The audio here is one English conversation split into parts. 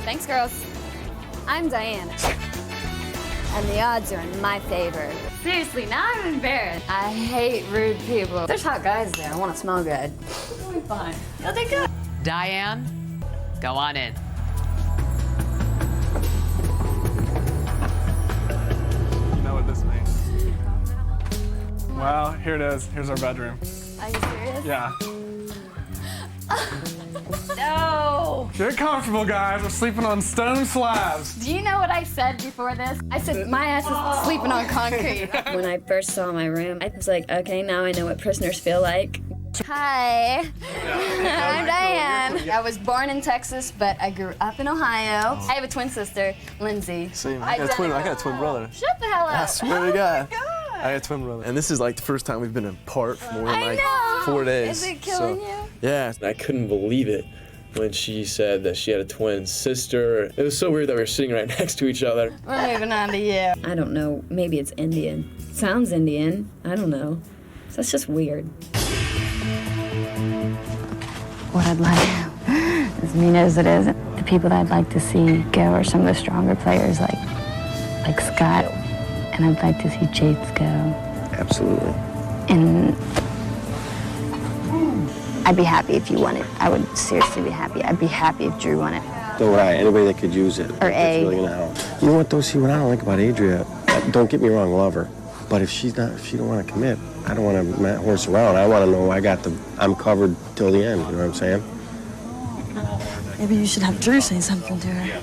Thanks, girls. I'm Diane. And the odds are in my favor. Seriously, now I'm embarrassed. I hate rude people. There's hot guys there. I want to smell good. It'll be fine. You'll do good. Diane, go on in. You know what this means. Well, here it is. Here's our bedroom. Are you serious? Yeah. No! Get comfortable, guys. We're sleeping on stone slabs. Do you know what I said before this? I said my ass is sleeping on concrete. When I first saw my room, I was like, okay, now I know what prisoners feel like. Hi, I'm Diane. I was born in Texas, but I grew up in Ohio. I have a twin sister, Lindsay. Same. I got a twin brother. Shut the hell up. I swear to God. Oh my God. I got a twin brother. And this is like the first time we've been apart for more than like 4 days. Is it killing you? Yeah. I couldn't believe it when she said that she had a twin sister. It was so weird that we were sitting right next to each other. We're moving on to you. I don't know. Maybe it's Indian. Sounds Indian. I don't know. So that's just weird. What I'd like, as mean as it is, the people that I'd like to see go are some of the stronger players like Scott. And I'd like to see Jates go. Absolutely. And I'd be happy if you won it. I would seriously be happy. I'd be happy if Drew won it. So would I. Anybody that could use it. Or A. Really gonna help. You know what, though? See, what I don't like about Adria, don't get me wrong, love her. But if she don't want to commit, I don't want to horse around. I want to know I'm covered till the end, you know what I'm saying? Maybe you should have Drew say something to her.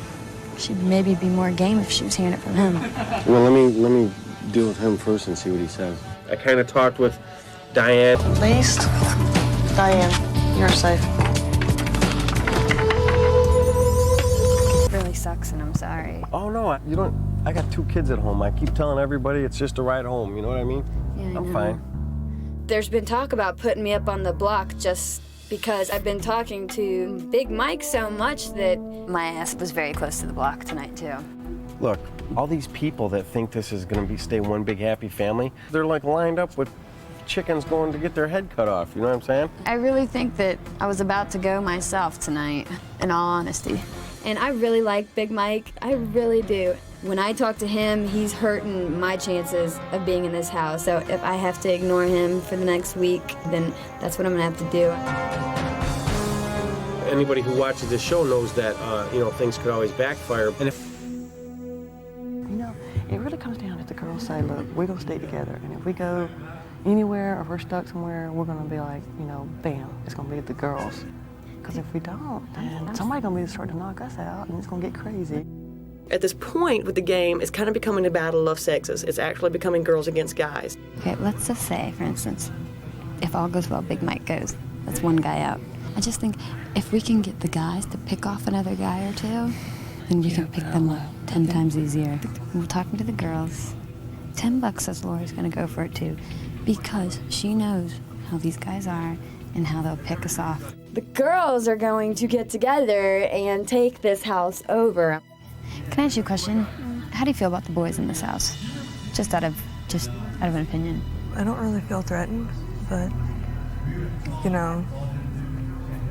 She'd maybe be more game if she was hearing it from him. Well, let me deal with him first and see what he says. I kind of talked with Diane. At least, Diane, you're safe. It really sucks, and I'm sorry. Oh, no, you don't. I got 2 kids at home. I keep telling everybody it's just a ride home, you know what I mean? Yeah, I'm fine. There's been talk about putting me up on the block just because I've been talking to Big Mike so much that my ass was very close to the block tonight, too. Look, all these people that think this is going to stay one big happy family, they're like lined up with chickens going to get their head cut off, you know what I'm saying? I really think that I was about to go myself tonight, in all honesty. And I really like Big Mike, I really do. When I talk to him, he's hurting my chances of being in this house. So if I have to ignore him for the next week, then that's what I'm gonna have to do. Anybody who watches this show knows that, things could always backfire. And if It really comes down to the girls say, look, we're gonna stay together. And if we go anywhere or if we're stuck somewhere, we're gonna be like, bam, it's gonna be the girls. Because if we don't, then somebody's gonna be starting to knock us out and it's gonna get crazy. At this point with the game, it's kind of becoming a battle of sexes. It's actually becoming girls against guys. Okay, let's just say, for instance, if all goes well, Big Mike goes. That's one guy out. I just think if we can get the guys to pick off another guy or two, then we can pick them up 10 times easier. We're talking to the girls. $10 says Laura's gonna go for it too, because she knows how these guys are and how they'll pick us off. The girls are going to get together and take this house over. Can I ask you a question? How do you feel about the boys in this house? Just out of an opinion. I don't really feel threatened, but,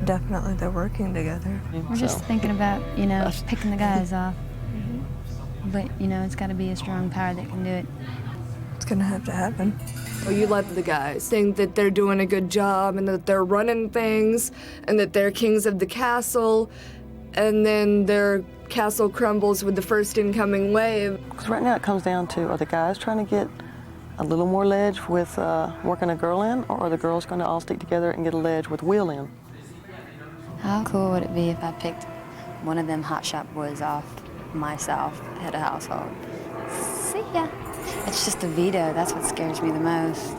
definitely they're working together. We're just thinking about, picking the guys off. But, it's got to be a strong power that can do it. It's gonna have to happen. Well, you let the guys think that they're doing a good job and that they're running things and that they're kings of the castle, and then their castle crumbles with the first incoming wave. Because right now it comes down to, are the guys trying to get a little more ledge with working a girl in, or are the girls going to all stick together and get a ledge with Will in? How cool would it be if I picked one of them hotshot boys off myself, head of household? See ya. It's just the veto. That's what scares me the most.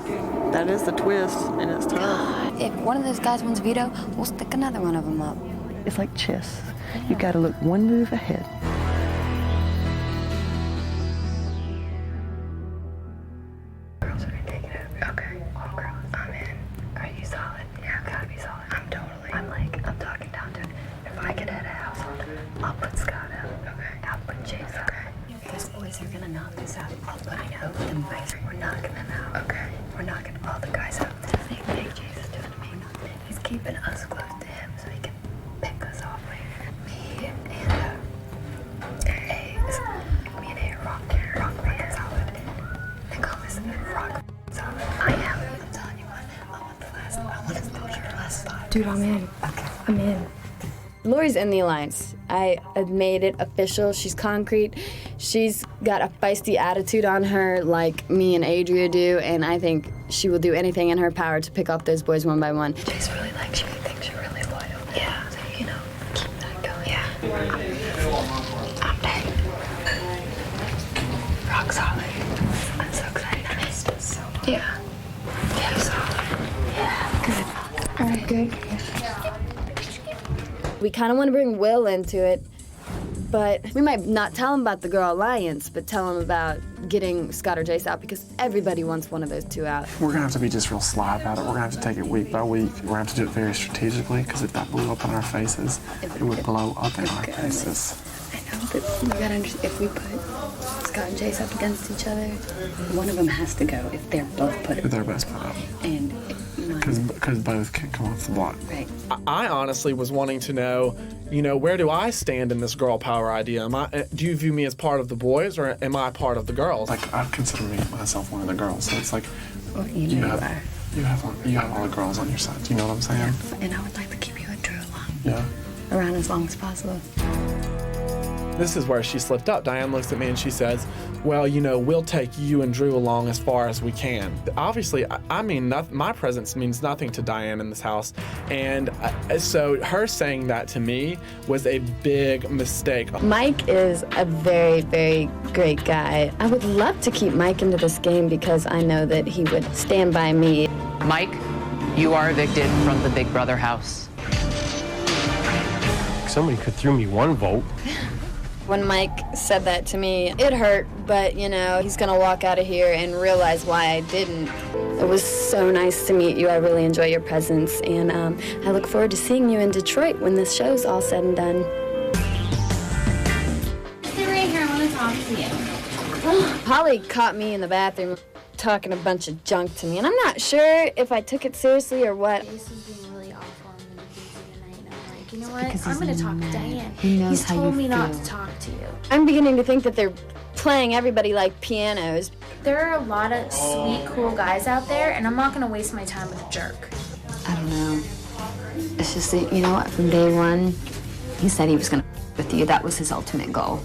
That is the twist, and it's tough. If one of those guys wins veto, we'll stick another one of them up. It's like chess. You got to look one move ahead. Girls are indicative. Okay. All girls, I'm in. Are you solid? Yeah, gotta be solid. I'm totally. I'm talking down to, if I get at a household, I'll put Scott out. Okay. I'll put Chase out. Okay. Those boys are gonna knock this out. I'll put them boys. We're knocking them out. Okay. We're knocking all the guys out. The same thing Chase is doing to me. He's keeping us close to him so he can pick us off later. Me and Dude, I'm in. Okay. I'm in. Lori's in the alliance. I have made it official. She's concrete. She's got a feisty attitude on her like me and Adria do, and I think she will do anything in her power to pick off those boys one by one. Chase really likes you. He thinks you're really loyal. Yeah. So, you know, keep that going. Yeah. I'm Dane. Rock solid. I'm so excited. I missed it so much. Yeah. Yeah, solid. Yeah. Good. All right, good. We kind of want to bring Will into it, but we might not tell him about the Girl Alliance, but tell him about getting Scott or Jace out, because everybody wants one of those two out. We're gonna have to be just real sly about it. We're gonna have to take it week by week. We're gonna have to do it very strategically, because if that blew up in our faces, it would blow up in our faces. I know, but you gotta understand, if we put Scott and Jace up against each other, one of them has to go if they're both put up. If they're both put up. And because both can come off the block. Right. I honestly was wanting to know, where do I stand in this girl power idea? Do you view me as part of the boys, or am I part of the girls? Like, I consider myself one of the girls, so it's like, well, you have all the girls on your side. Do you know what I'm saying? And I would like to keep you and Drew Yeah. around as long as possible. This is where she slipped up. Diane looks at me and she says, well, we'll take you and Drew along as far as we can. Obviously, I mean, my presence means nothing to Diane in this house. And so her saying that to me was a big mistake. Mike is a very, very great guy. I would love to keep Mike into this game because I know that he would stand by me. Mike, you are evicted from the Big Brother house. Somebody could throw me one vote. When Mike said that to me, it hurt, but he's gonna walk out of here and realize why I didn't. It was so nice to meet you. I really enjoy your presence, and I look forward to seeing you in Detroit when this show's all said and done. Sit right here, I wanna talk to you. Holly caught me in the bathroom talking a bunch of junk to me, and I'm not sure if I took it seriously or what. This is being really awful. I'm gonna be busy tonight. I'm like, you know what? I'm gonna talk to Diane. He's told me not to talk to you. I'm beginning to think that they're playing everybody like pianos. There are a lot of sweet, cool guys out there, and I'm not gonna waste my time with a jerk. I don't know. It's just that, you know what, from day one, he said he was gonna with you. That was his ultimate goal.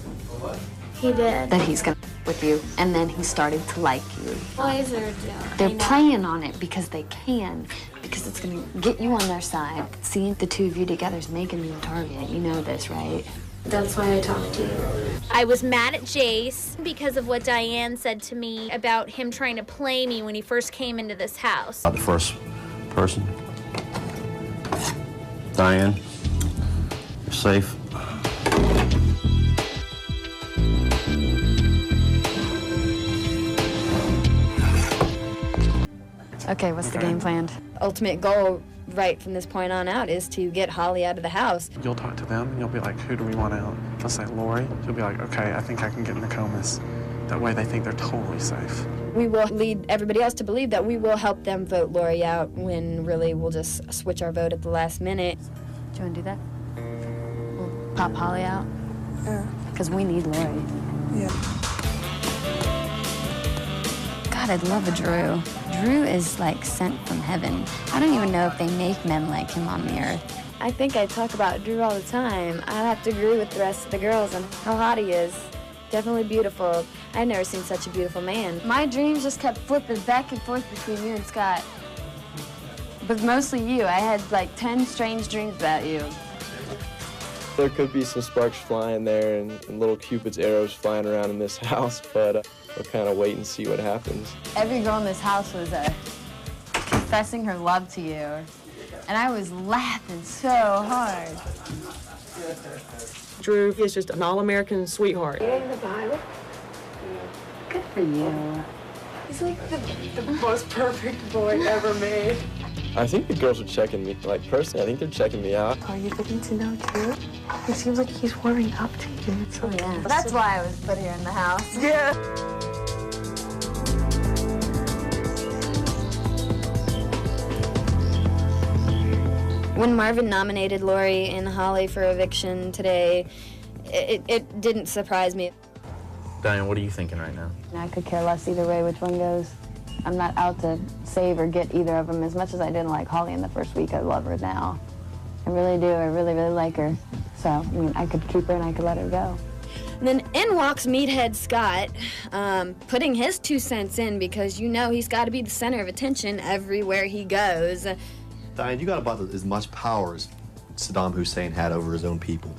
He did. That he's gonna with you, and then he started to like you. Boys are They're playing on it because they can, because it's gonna get you on their side. Seeing the two of you together is making you a target. You know this, right? That's why I talked to you. I was mad at Jace because of what Diane said to me about him trying to play me when he first came into this house. The first person. Diane, you're safe. Okay, what's the game plan? Ultimate goal right from this point on out is to get Holly out of the house. You'll talk to them and you'll be like, who do we want out? They'll say Lori. You'll be like, okay, I think I can get Nokomis. That way they think they're totally safe. We will lead everybody else to believe that we will help them vote Lori out when really we'll just switch our vote at the last minute. Do you want to do that? We'll pop Holly out? Yeah. Because we need Lori. Yeah. God, I'd love a Drew. Drew is like sent from heaven. I don't even know if they make men like him on the earth. I think I talk about Drew all the time. I have to agree with the rest of the girls on how hot he is. Definitely beautiful. I've never seen such a beautiful man. My dreams just kept flipping back and forth between you and Scott. But mostly you. I had like 10 strange dreams about you. There could be some sparks flying there and little Cupid's arrows flying around in this house, but we'll kind of wait and see what happens. Every girl in this house was confessing her love to you. And I was laughing so hard. Drew is just an all-American sweetheart. Good for you. He's like the most perfect boy ever made. I think the girls are checking me, like personally, I think they're checking me out. Are you getting to know Drew? It seems like he's warming up to you. Oh, yeah. That's why I was put here in the house. Yeah. When Marvin nominated Lori and Holly for Eviction today, it didn't surprise me. Diane, what are you thinking right now? I could care less either way which one goes. I'm not out to save or get either of them. As much as I didn't like Holly in the first week, I love her now. I really do. I really, really like her. So, I mean, I could keep her and I could let her go. And then in walks Meathead Scott, putting his 2 cents in because you know he's got to be the center of attention everywhere he goes. Diane, you got about as much power as Saddam Hussein had over his own people,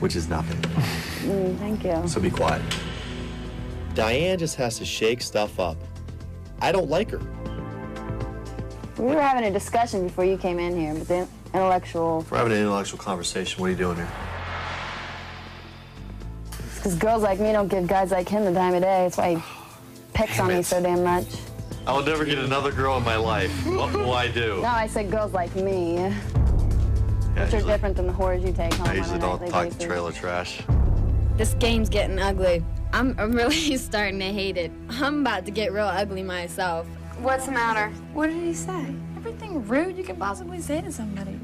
which is nothing. Thank you. So be quiet. Diane just has to shake stuff up. I don't like her. We were having a discussion before you came in here, but the intellectual... We're having an intellectual conversation. What are you doing here? Because girls like me don't give guys like him the time of day. That's why he picks on me so damn much. I'll never get another girl in my life. What will I do? No, I said girls like me. Yeah, Which are different than the whores you take home I on a usually don't nightly talk basis. to trailer trash. This game's getting ugly. I'm really starting to hate it. I'm about to get real ugly myself. What's the matter? What did he say? Everything rude you could possibly say to somebody.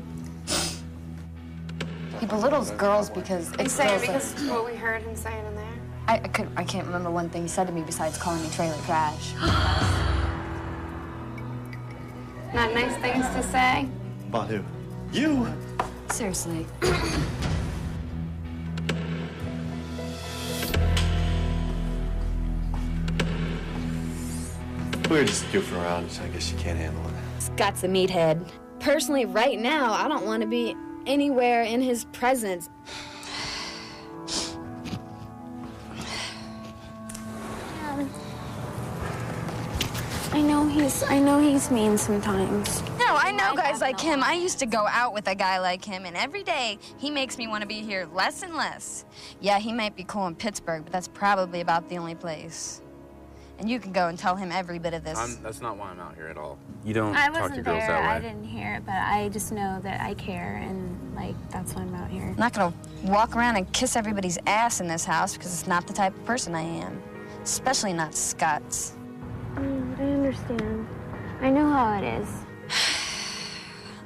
He belittles girls because You it's say girls it because what we heard him saying in there? I can't remember one thing he said to me besides calling me trailer trash. Not nice things to say? About who? You? Seriously. We were just goofing around, so I guess you can't handle it. Scott's a meathead. Personally, right now, I don't want to be anywhere in his presence. I know he's mean sometimes. No, I know guys like him. I used to go out with a guy like him, and every day he makes me want to be here less and less. Yeah, he might be cool in Pittsburgh, but that's probably about the only place. And you can go and tell him every bit of this. That's not why I'm out here at all. You don't I talk to wasn't girls there. that way. I didn't hear it, but I just know that I care, and like that's why I'm out here. I'm not gonna walk around and kiss everybody's ass in this house because it's not the type of person I am. Especially not Scott's. I understand. I know how it is.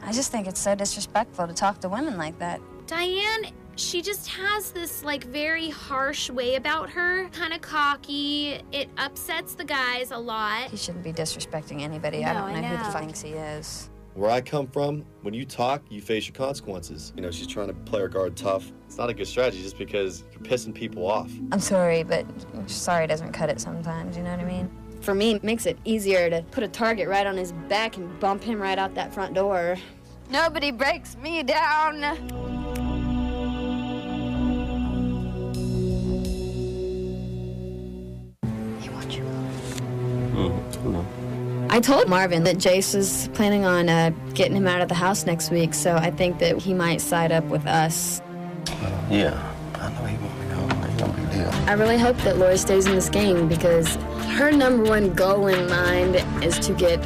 I just think it's so disrespectful to talk to women like that. Diane, she just has this like very harsh way about her, kind of cocky. It upsets the guys a lot. He shouldn't be disrespecting anybody. I No, don't I know who know. the fuck thinks he is. Where I come from, when you talk, you face your consequences. You know, she's trying to play her guard tough. It's not a good strategy just because you're pissing people off. I'm sorry, but sorry doesn't cut it sometimes, you know what I mean? For me, it makes it easier to put a target right on his back and bump him right out that front door. Nobody breaks me down. I told Marvin that Jace is planning on getting him out of the house next week, so I think that he might side up with us. Yeah, I know he won't be gone. Ain't no big deal. I really hope that Lori stays in this game because her #1 goal in mind is to get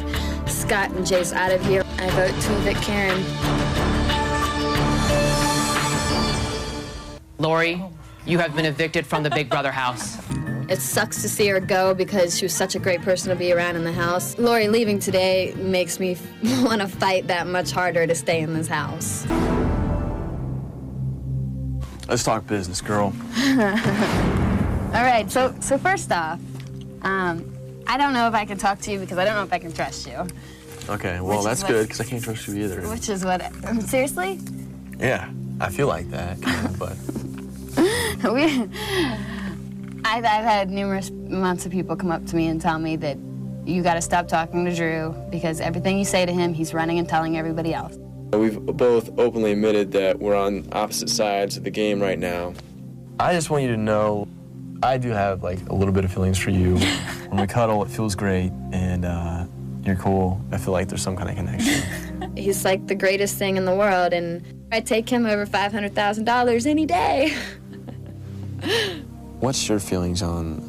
Scott and Jace out of here. I vote to evict Karen. Lori, you have been evicted from the Big Brother house. It sucks to see her go because she was such a great person to be around in the house. Lori leaving today makes me want to fight that much harder to stay in this house. Let's talk business, girl. All right, so first off, I don't know if I can talk to you because I don't know if I can trust you. Okay, well, Which is that's what- good, because I can't trust you either. Which is what, seriously? Yeah, I feel like that, kind of, but... I've had numerous amounts of people come up to me and tell me that you got to stop talking to Drew because everything you say to him, he's running and telling everybody else. We've both openly admitted that we're on opposite sides of the game right now. I just want you to know I do have, like, a little bit of feelings for you. When we cuddle, it feels great, and you're cool. I feel like there's some kind of connection. He's like the greatest thing in the world, and I'd take him over $500,000 any day. What's your feelings on,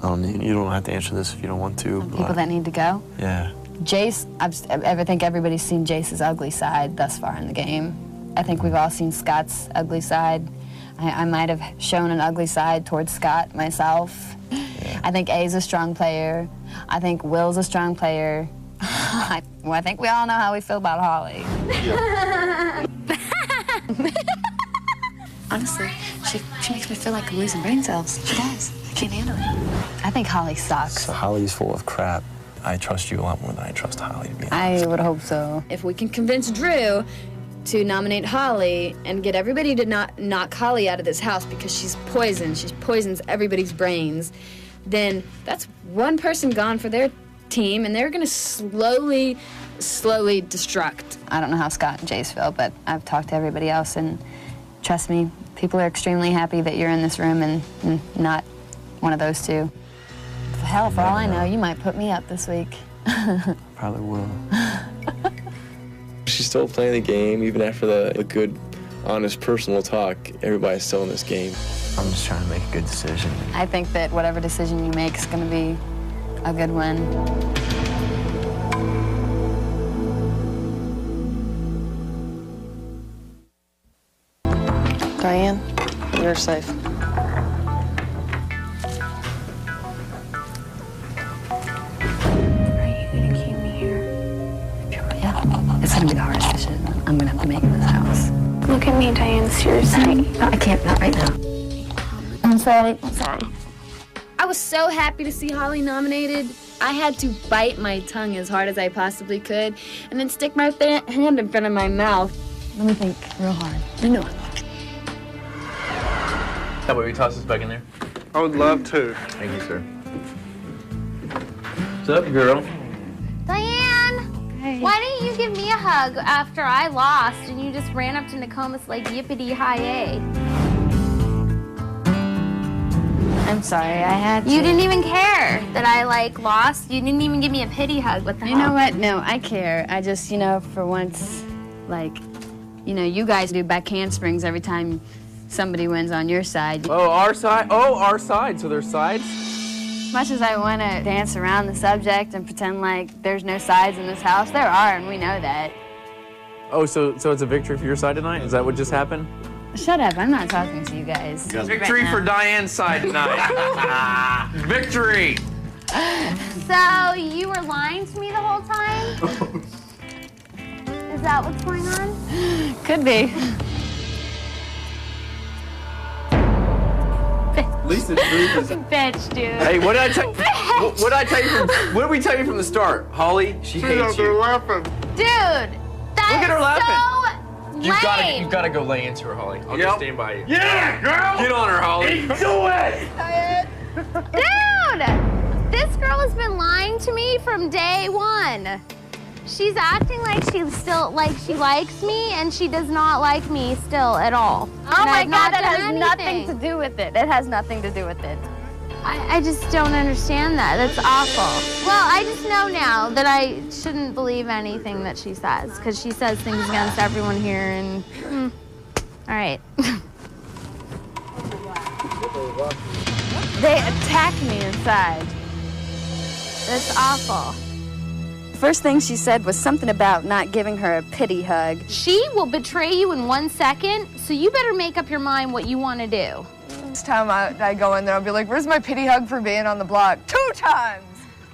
you don't have to answer this if you don't want to, but... People that need to go? Yeah. Jace, I think everybody's seen Jace's ugly side thus far in the game. I think we've all seen Scott's ugly side. I might have shown an ugly side towards Scott myself. Yeah. I think A's a strong player. I think Will's a strong player. I think we all know how we feel about Holly. Yeah. Honestly, she makes me feel like I'm losing brain cells. She does. I can't handle it. I think Holly sucks. So Holly's full of crap. I trust you a lot more than I trust Holly, to be honest. I would hope so. If we can convince Drew to nominate Holly and get everybody to not knock Holly out of this house because she's poison, she poisons everybody's brains, then that's one person gone for their team, and they're gonna slowly destruct. I don't know how Scott and Jace feel, but I've talked to everybody else, and trust me, people are extremely happy that you're in this room and not one of those two. Hell, for all I know, you might put me up this week. Probably will. She's still playing the game, even after the good, honest, personal talk. Everybody's still in this game. I'm just trying to make a good decision. I think that whatever decision you make is going to be a good one. Diane, you're safe. It's gonna be the hardest decision I'm gonna have to make in this house. Look at me, Diane, seriously. No, I can't, not right now. I'm sorry. I was so happy to see Holly nominated. I had to bite my tongue as hard as I possibly could and then stick my hand in front of my mouth. Let me think real hard. I know. How about we toss this back in there? I would love to. Thank you, sir. What's up, girl? Diane, why didn't you give me a hug after I lost and you just ran up to Nokomis like yippity-hi-yay? I'm sorry, I had to. You didn't even care that I lost. You didn't even give me a pity hug. What the hell? You know what? No, I care. I just, for once, you guys do back handsprings every time somebody wins on your side. Oh, our side? Oh, our side. So there's sides? As much as I want to dance around the subject and pretend like there's no sides in this house, there are, and we know that. Oh, so it's a victory for your side tonight? Is that what just happened? Shut up, I'm not talking to you guys. Victory for Diane's side tonight. Victory! So you were lying to me the whole time? Is that what's going on? Could be. At least the truth is... Bitch, dude. Hey, what did I tell you? What did I tell you what did we tell you from the start? Holly, she hates you. laughing. Dude, that's Look at her laughing. so You've lame. got to go lay into her, Holly. I'll just stand by you. Yeah, girl! Get on her, Holly. Do it! Dude, this girl has been lying to me from day one. She's acting like she likes me, and she does not like me still at all. Oh my God, that has anything. nothing to do with it. It has nothing to do with it. I just don't understand that. That's awful. Well, I just know now that I shouldn't believe anything that she says, because she says things against everyone here, and all right. They attacked me inside. That's awful. First thing she said was something about not giving her a pity hug. She will betray you in 1 second, so you better make up your mind what you want to do. Next time I go in there, I'll be like, where's my pity hug for being on the block? 2 times!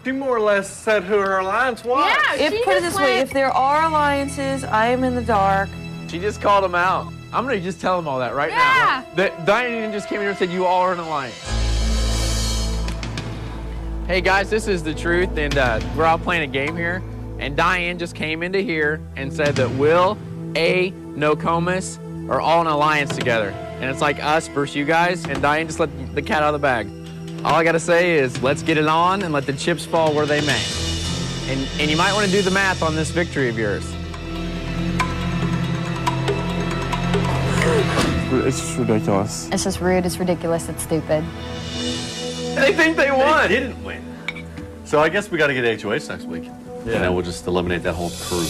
She more or less said who her alliance was. Yeah, Put it this way, if there are alliances, I am in the dark. She just called him out. I'm going to just tell him all that right now. That Diane just came here and said you all are an alliance. Hey guys, this is the truth, and we're all playing a game here. And Diane just came into here and said that Will, Nokomis are all in an alliance together. And it's like us versus you guys, and Diane just let the cat out of the bag. All I gotta say is let's get it on and let the chips fall where they may. And you might want to do the math on this victory of yours. It's just ridiculous. It's just rude, it's ridiculous, it's stupid. They think they won. They didn't win. So I guess we got to get HOH next week. Yeah. And then we'll just eliminate that whole crew.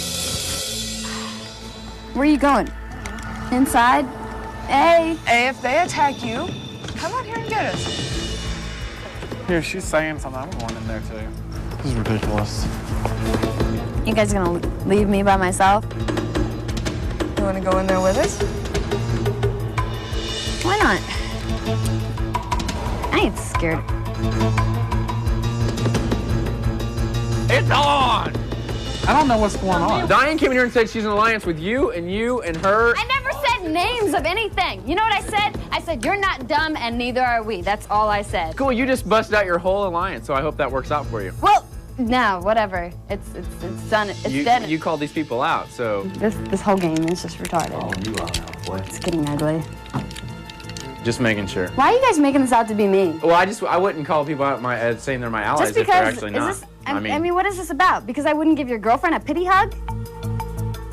Where are you going? Inside? Hey, if they attack you, come on here and get us. Here, she's saying something. I'm going in there too. This is ridiculous. you guys gonna leave me by myself? You wanna go in there with us? Why not? I ain't scared. It's on! I don't know what's going on. Diane came in here and said she's in an alliance with you and her. I never said names of anything. You know what I said? I said, you're not dumb and neither are we. That's all I said. Cool, you just busted out your whole alliance, so I hope that works out for you. Well, No, whatever. It's done. It's dead. You called these people out, so. This whole game is just retarded. Oh, you are, boy. It's getting ugly. Just making sure. Why are you guys making this out to be me? Well, I wouldn't call people out saying they're my allies if they're actually not. I mean, what is this about? Because I wouldn't give your girlfriend a pity hug?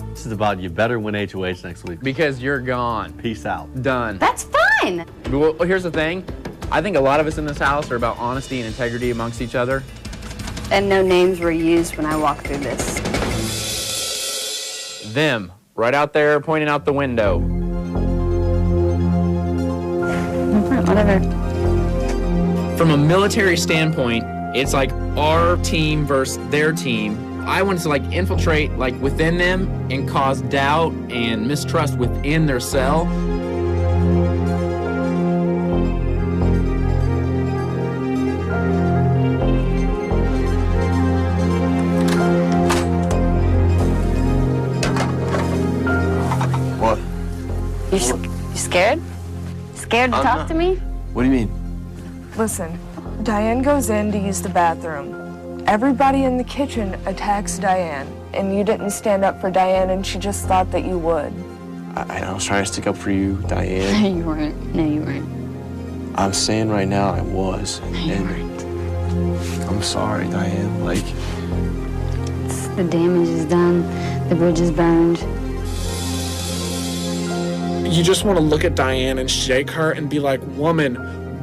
This is about you better win HOH next week. Because you're gone. Peace out. Done. That's fine. Well, here's the thing. I think a lot of us in this house are about honesty and integrity amongst each other. And no names were used when I walked through this. Them, right out there pointing out the window. Whatever. From a military standpoint, it's like our team versus their team. I wanted to like infiltrate like within them and cause doubt and mistrust within their cell. What? You scared? Scared to talk to me? What do you mean? Listen, Diane goes in to use the bathroom. Everybody in the kitchen attacks Diane, and you didn't stand up for Diane, and she just thought that you would. I was trying to stick up for you, Diane. No, you weren't. No, you weren't. I'm saying right now I was. No, you weren't. I'm sorry, Diane. Like, The damage is done. The bridge is burned. You just want to look at Diane and shake her and be like, woman,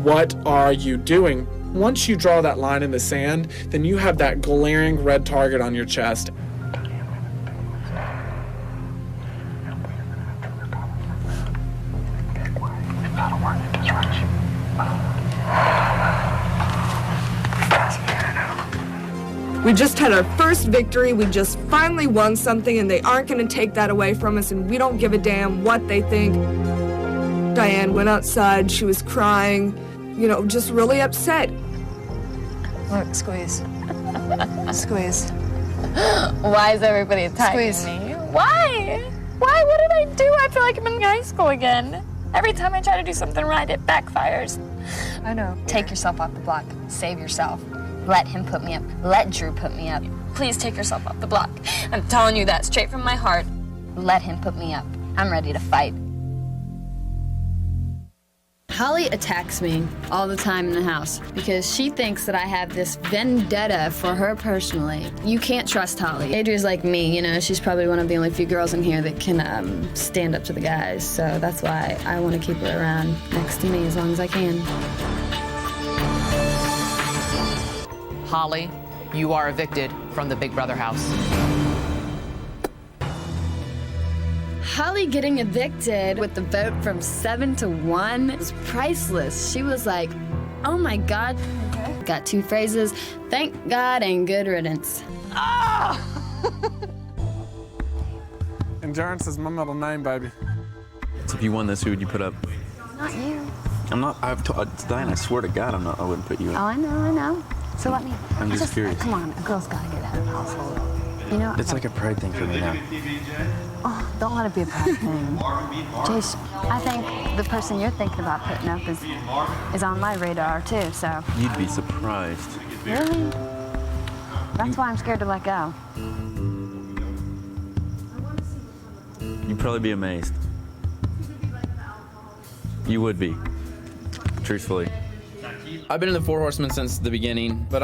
what are you doing? Once you draw that line in the sand, then you have that glaring red target on your chest. We just had our first victory. We just finally won something, and they aren't going to take that away from us, and we don't give a damn what they think. Diane went outside. She was crying, you know, just really upset. Look, squeeze. Squeeze. Why is everybody attacking Squeeze. me? Why? Why? What did I do? I feel like I'm in high school again. Every time I try to do something right, it backfires. I know. Take yourself off the block. Save yourself. Let him put me up. Let Drew put me up. Please take yourself off the block. I'm telling you that straight from my heart. Let him put me up. I'm ready to fight. Holly attacks me all the time in the house because she thinks that I have this vendetta for her personally. You can't trust Holly. Adria's like me, you know, she's probably one of the only few girls in here that can stand up to the guys, so that's why I want to keep her around next to me as long as I can. Holly, you are evicted from the Big Brother house. Holly getting evicted with the vote from 7-1 was priceless. She was like, oh my God. Got 2 phrases, thank God and good riddance. Endurance is my middle name, baby. so if you won this, who would you put up? Not you. I'm not. Diane, I swear to God, I'm not. I wouldn't put you in. Oh, I know. So let me. I'm just curious. Come on, a girl's gotta get out of the household. You know? It's like a pride thing for me now. Oh, don't let it be a pride thing. Jace, I think the person you're thinking about putting up is on my radar too, so. You'd be surprised. Really? That's why I'm scared to let go. You'd probably be amazed. You would be, truthfully. I've been in the Four Horsemen since the beginning, but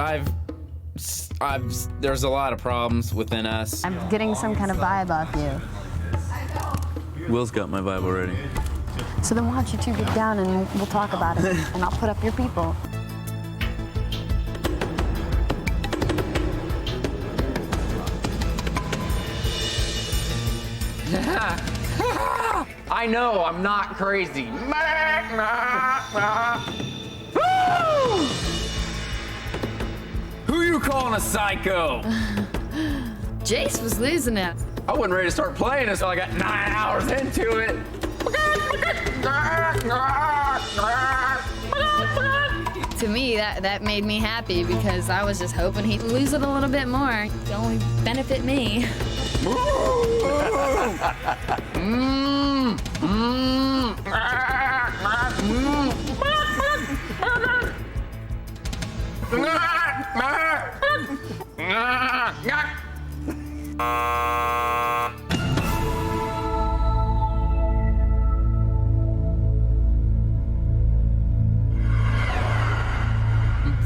there's a lot of problems within us. I'm getting some kind of vibe off you. Will's got my vibe already. So then why don't you two get down and we'll talk about it, and I'll put up your people. I know, I'm not crazy. Who you calling a psycho? Jace was losing it. I wasn't ready to start playing until I got 9 hours into it. To me, that made me happy because I was just hoping he'd lose it a little bit more. It'd only benefit me.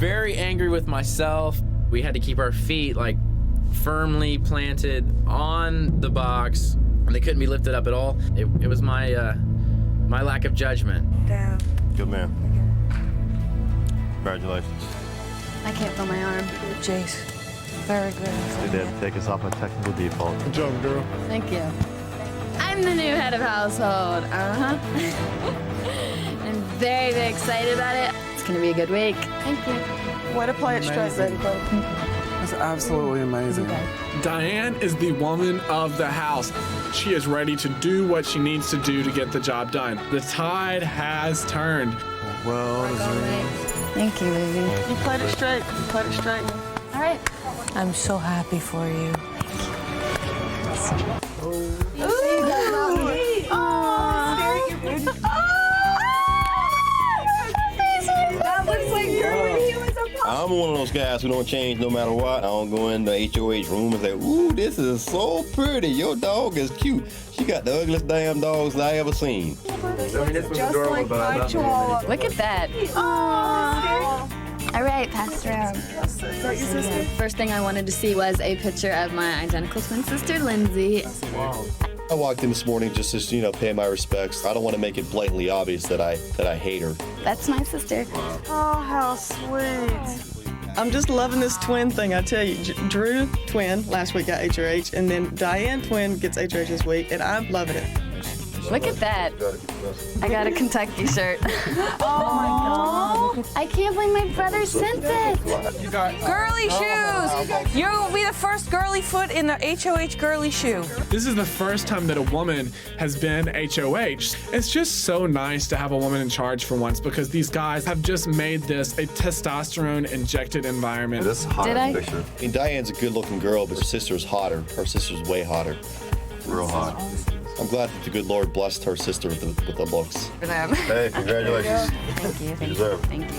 very angry with myself. We had to keep our feet like firmly planted on the box, and they couldn't be lifted up at all. It was my my lack of judgment. Down. Good man. Congratulations. I can't feel my arm. Jace, very good. They did take us off a technical default. Good job, girl. Thank you. I'm the new head of household. I'm very, very excited about it. It's gonna be a good week. Thank you. Way to play it straight, Amazing. buddy. That's absolutely amazing. Diane is the woman of the house. She is ready to do what she needs to do to get the job done. The tide has turned. Well, Thank you, Lizzie. You played it straight. You played it straight. All right. I'm so happy for you. That looks like Gertie. I'm one of those guys who don't change no matter what. I don't go in the HOH room and say, ooh, this is so pretty. Your dog is cute. She got the ugliest damn dogs I ever seen. I mean, this was adorable, but I love it. Look at that. All right, pass it around. First thing I wanted to see was a picture of my identical twin sister, Lindsay. Wow. I walked in this morning just to, pay my respects. I don't want to make it blatantly obvious that I hate her. That's my sister. Oh, how sweet. I'm just loving this twin thing, I tell you. Drew, twin, last week got HOH, and then Diane, twin, gets HOH this week, and I'm loving it. Look at that. I got a Kentucky shirt. Oh my God. I can't believe my brother sent it. Girly shoes! You'll be the first girly foot in the HOH girly shoe. This is the first time that a woman has been HOH. It's just so nice to have a woman in charge for once because these guys have just made this a testosterone-injected environment. This is hot Did I? picture. I mean, Diane's a good-looking girl, but her sister's hotter. Her sister's way hotter. Real hot. I'm glad that the good Lord blessed her sister with the looks. For them. Hey, congratulations. Thank you. You deserve it. Thank you.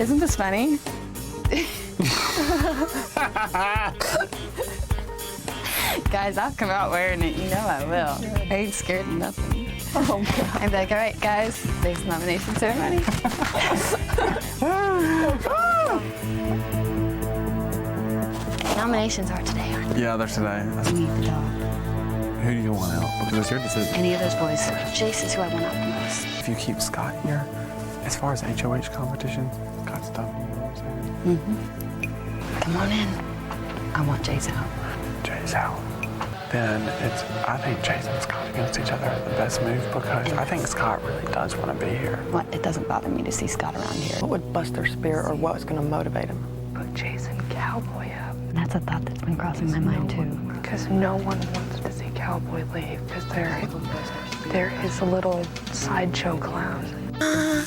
Isn't this funny? Guys, I'll come out wearing it. You know I will. I ain't scared of nothing. Oh, God. I'd be like, all right, guys, there's nomination ceremony. Nominations are today, aren't they? Yeah, they're today. You need the dog. Who do you want out? Because it's your decision. Any of those boys. Jace is who I want out the most. If you keep Scott here, as far as HOH competition, Scott's tough, you know what I'm saying? Come on in. I want Jace out. Jay's out. Then I think Jason and Scott against each other is the best move because I think Scott really does want to be here. What? It doesn't bother me to see Scott around here. What would bust their spirit or what's going to motivate them? Put Jason Cowboy up. That's a thought that's been crossing my mind too. Because no one wants to see Cowboy leave. Because they're his little sideshow clown. I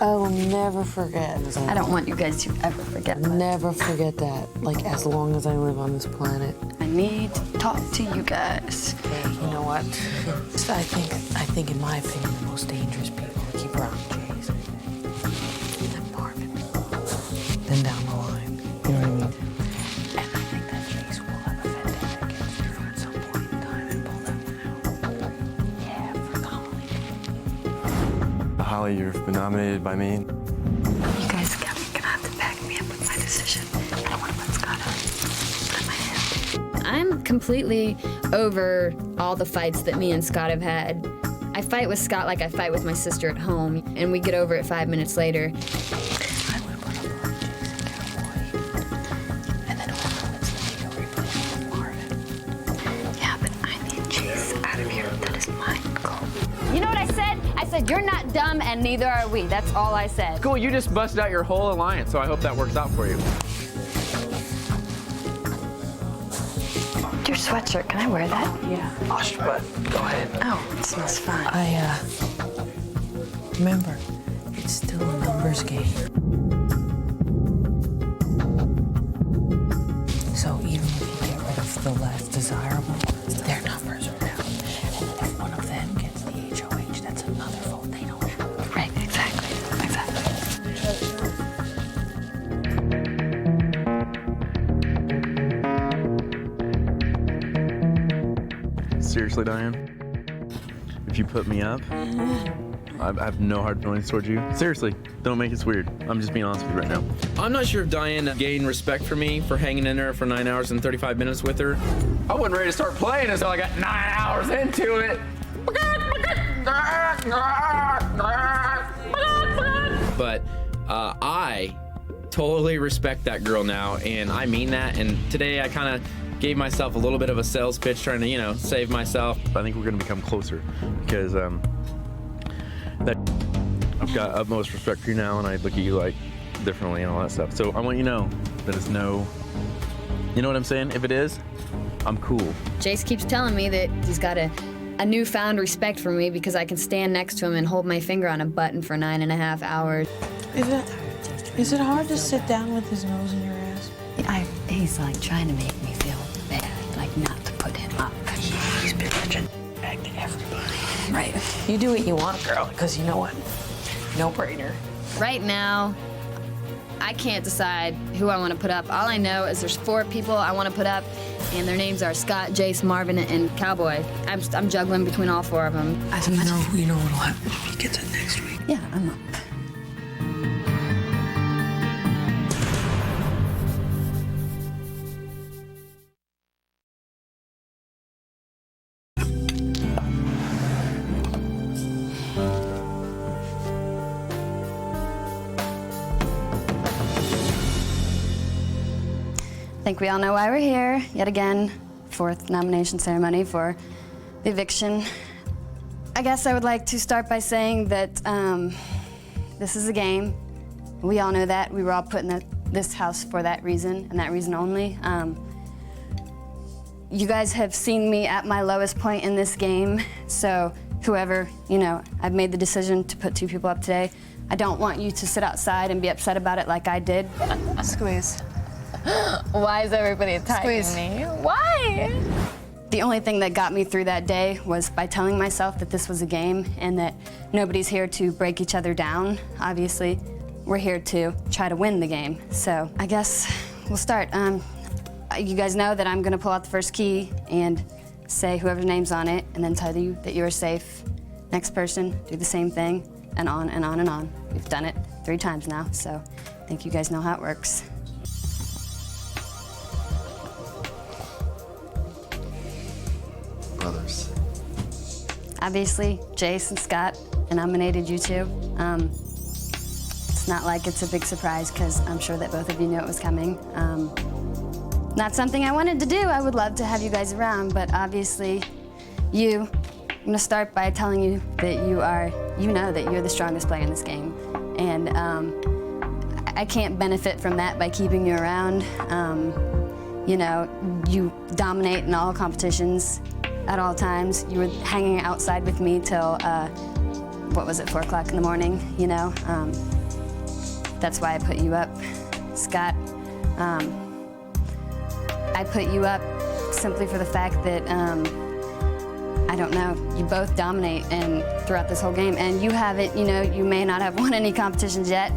will never forget. I don't want you guys to ever forget that. Never forget that. Like, as long as I live on this planet. I need to talk to you guys. Hey, you know what? I think, in my opinion, the most dangerous people to keep around Jays. Then Marvin. Then down the line. You know what I mean? And I think that Jace will have a vendetta against you at some point in time and pull that one out. Yeah, for Holly. Holly, you've been nominated by me. You guys are gonna have to back me up with my decision. I don't want to let Scott out my head. I'm completely over all the fights that me and Scott have had. I fight with Scott like I fight with my sister at home, and we get over it 5 minutes later. I would put up on Jason Cowboy. And then whoever wins the veto replace with Marvin. Yeah, but I need Jace out of here. That is my goal. You know what I said? I said, you're not dumb and neither are we. That's all I said. Cool, you just busted out your whole alliance, so I hope that works out for you. Your sweatshirt, can I wear that? Yeah. Wash your butt. Go ahead. Oh, it smells fine. Remember, it's still a numbers game. So even if you get rid of the less desirable, their numbers are down. And if one of them gets the HOH, that's another vote they don't have. Right, exactly. Seriously, Diane? If if you put me up, I have no hard feelings towards you. Seriously, don't make this weird. I'm just being honest with you right now. I'm not sure if Diane gained respect for me for hanging in there for 9 hours and 35 minutes with her. I wasn't ready to start playing until I got 9 hours into it. But I totally respect that girl now, and I mean that. And today I kind of gave myself a little bit of a sales pitch trying to, you know, save myself. I think we're going to become closer because I've got utmost respect for you now, and I look at you like differently and all that stuff. So I want you to know that it's no, you know what I'm saying? If it is, I'm cool. Jace keeps telling me that he's got a newfound respect for me because I can stand next to him and hold my finger on a button for 9.5 hours. Is it hard to sit down with his nose in your ass? He's like trying to make me feel bad, like not to put him up. He's been such a bag to everybody. Right. You do what you want, girl, because you know what? No brainer. Right now, I can't decide who I want to put up. All I know is there's 4 people I want to put up, and their names are Scott, Jace, Marvin, and Cowboy. I'm juggling between all 4 of them. You know what'll happen if he gets it next week. Yeah, I'm up. I think we all know why we're here. Yet again, 4th nomination ceremony for the eviction. I guess I would like to start by saying that this is a game. We all know that. We were all put in this house for that reason, and that reason only. You guys have seen me at my lowest point in this game, so whoever, you know, I've made the decision to put 2 people up today. I don't want you to sit outside and be upset about it like I did. Squeeze. Why is everybody attacking me? Why? The only thing that got me through that day was by telling myself that this was a game and that nobody's here to break each other down. Obviously, we're here to try to win the game. So I guess we'll start. You guys know that I'm gonna pull out the first key and say whoever's name's on it and then tell you that you're safe. Next person, do the same thing, and on and on and on. We've done it 3 times now, so I think you guys know how it works. Brothers. Obviously, Jace and Scott nominated you 2. It's not like it's a big surprise because I'm sure that both of you knew it was coming. Not something I wanted to do. I would love to have you guys around, but obviously, I'm gonna start by telling you that you know that you're the strongest player in this game. And I can't benefit from that by keeping you around. You know, you dominate in all competitions at all times. You were hanging outside with me till, 4 o'clock in the morning, you know? That's why I put you up, Scott. I put you up simply for the fact that, I don't know, you both dominate throughout this whole game, and you haven't, you know, you may not have won any competitions yet,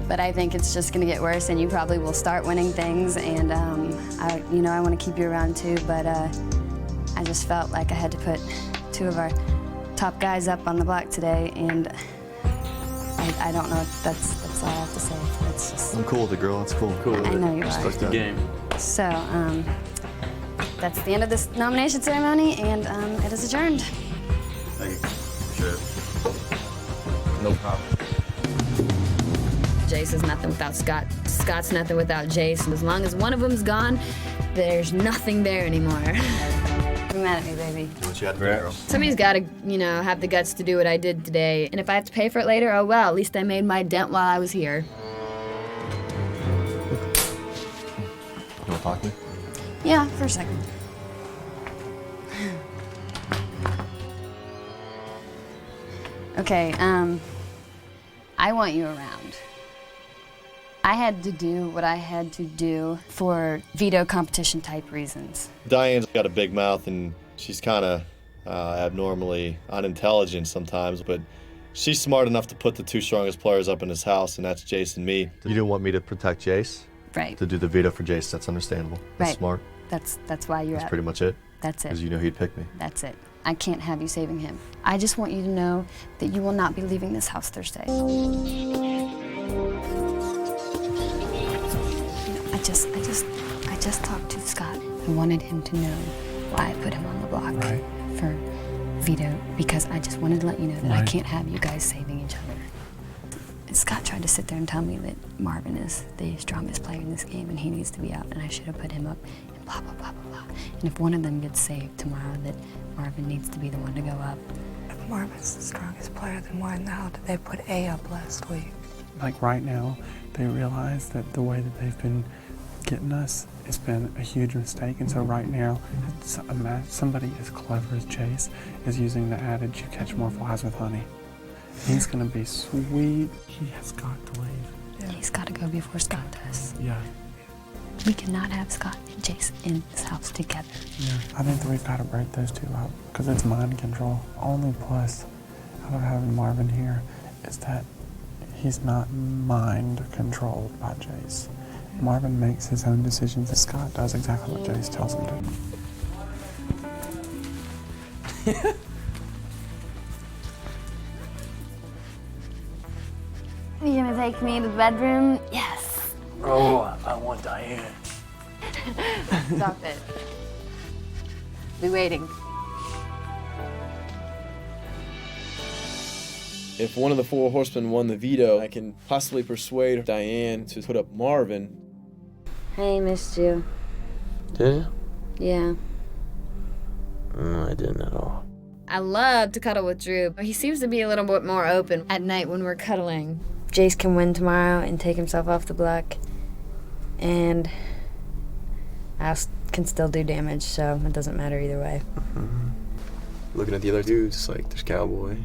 but I think it's just gonna get worse, and you probably will start winning things, and I want to keep you around too, but I just felt like I had to put 2 of our top guys up on the block today, and I don't know if that's all I have to say. It's just, I'm cool with the girl. It's cool. I know you are. That's the game. So, that's the end of this nomination ceremony, and it is adjourned. Thank you. Sure. No problem. Jace is nothing without Scott. Scott's nothing without Jace. And as long as one of them's gone, there's nothing there anymore. Be mad at me, baby. What you had to do, girl? Somebody's got to, you know, have the guts to do what I did today. And if I have to pay for it later, oh well, at least I made my dent while I was here. You want to talk to me? Yeah, for a second. Okay, I want you around. I had to do what I had to do for veto competition type reasons. Diane's got a big mouth and she's kind of abnormally unintelligent sometimes, but she's smart enough to put the 2 strongest players up in this house, and that's Jace and me. You didn't want me to protect Jace? Right. To do the veto for Jace, that's understandable. That's Right. smart. That's why you're That's up. pretty much it? That's it. Because you know he'd pick me. That's it. I can't have you saving him. I just want you to know that you will not be leaving this house Thursday. I just talked to Scott. I wanted him to know why I put him on the block for Veto, because I just wanted to let you know that I can't have you guys saving each other. And Scott tried to sit there and tell me that Marvin is the strongest player in this game and he needs to be out and I should have put him up and blah, blah, blah, blah, blah. And if one of them gets saved tomorrow, that Marvin needs to be the one to go up. If Marvin's the strongest player, then why in the hell did they put A up last week? Like right now, they realize that the way that they've been getting us has been a huge mistake, and so right now, somebody as clever as Jace is using the adage, you catch more flies with honey. He's gonna be sweet. He has got to leave. Yeah. He's got to go before Scott does. Yeah. We cannot have Scott and Jace in this house together. Yeah. I think that we've got to break those two up, because it's mind control. Only plus out of having Marvin here is that he's not mind controlled by Jace. Marvin makes his own decisions, and Scott does exactly what Jace tells him to. You gonna take me to the bedroom? Yes. Oh, I want Diane. Stop it. Be waiting. If one of the 4 horsemen won the veto, I can possibly persuade Diane to put up Marvin. Hey, missed you. Did you? Yeah. No, I didn't at all. I love to cuddle with Drew. He seems to be a little bit more open at night when we're cuddling. Jace can win tomorrow and take himself off the block. And I can still do damage, so it doesn't matter either way. Looking at the other dudes, it's like there's Cowboy.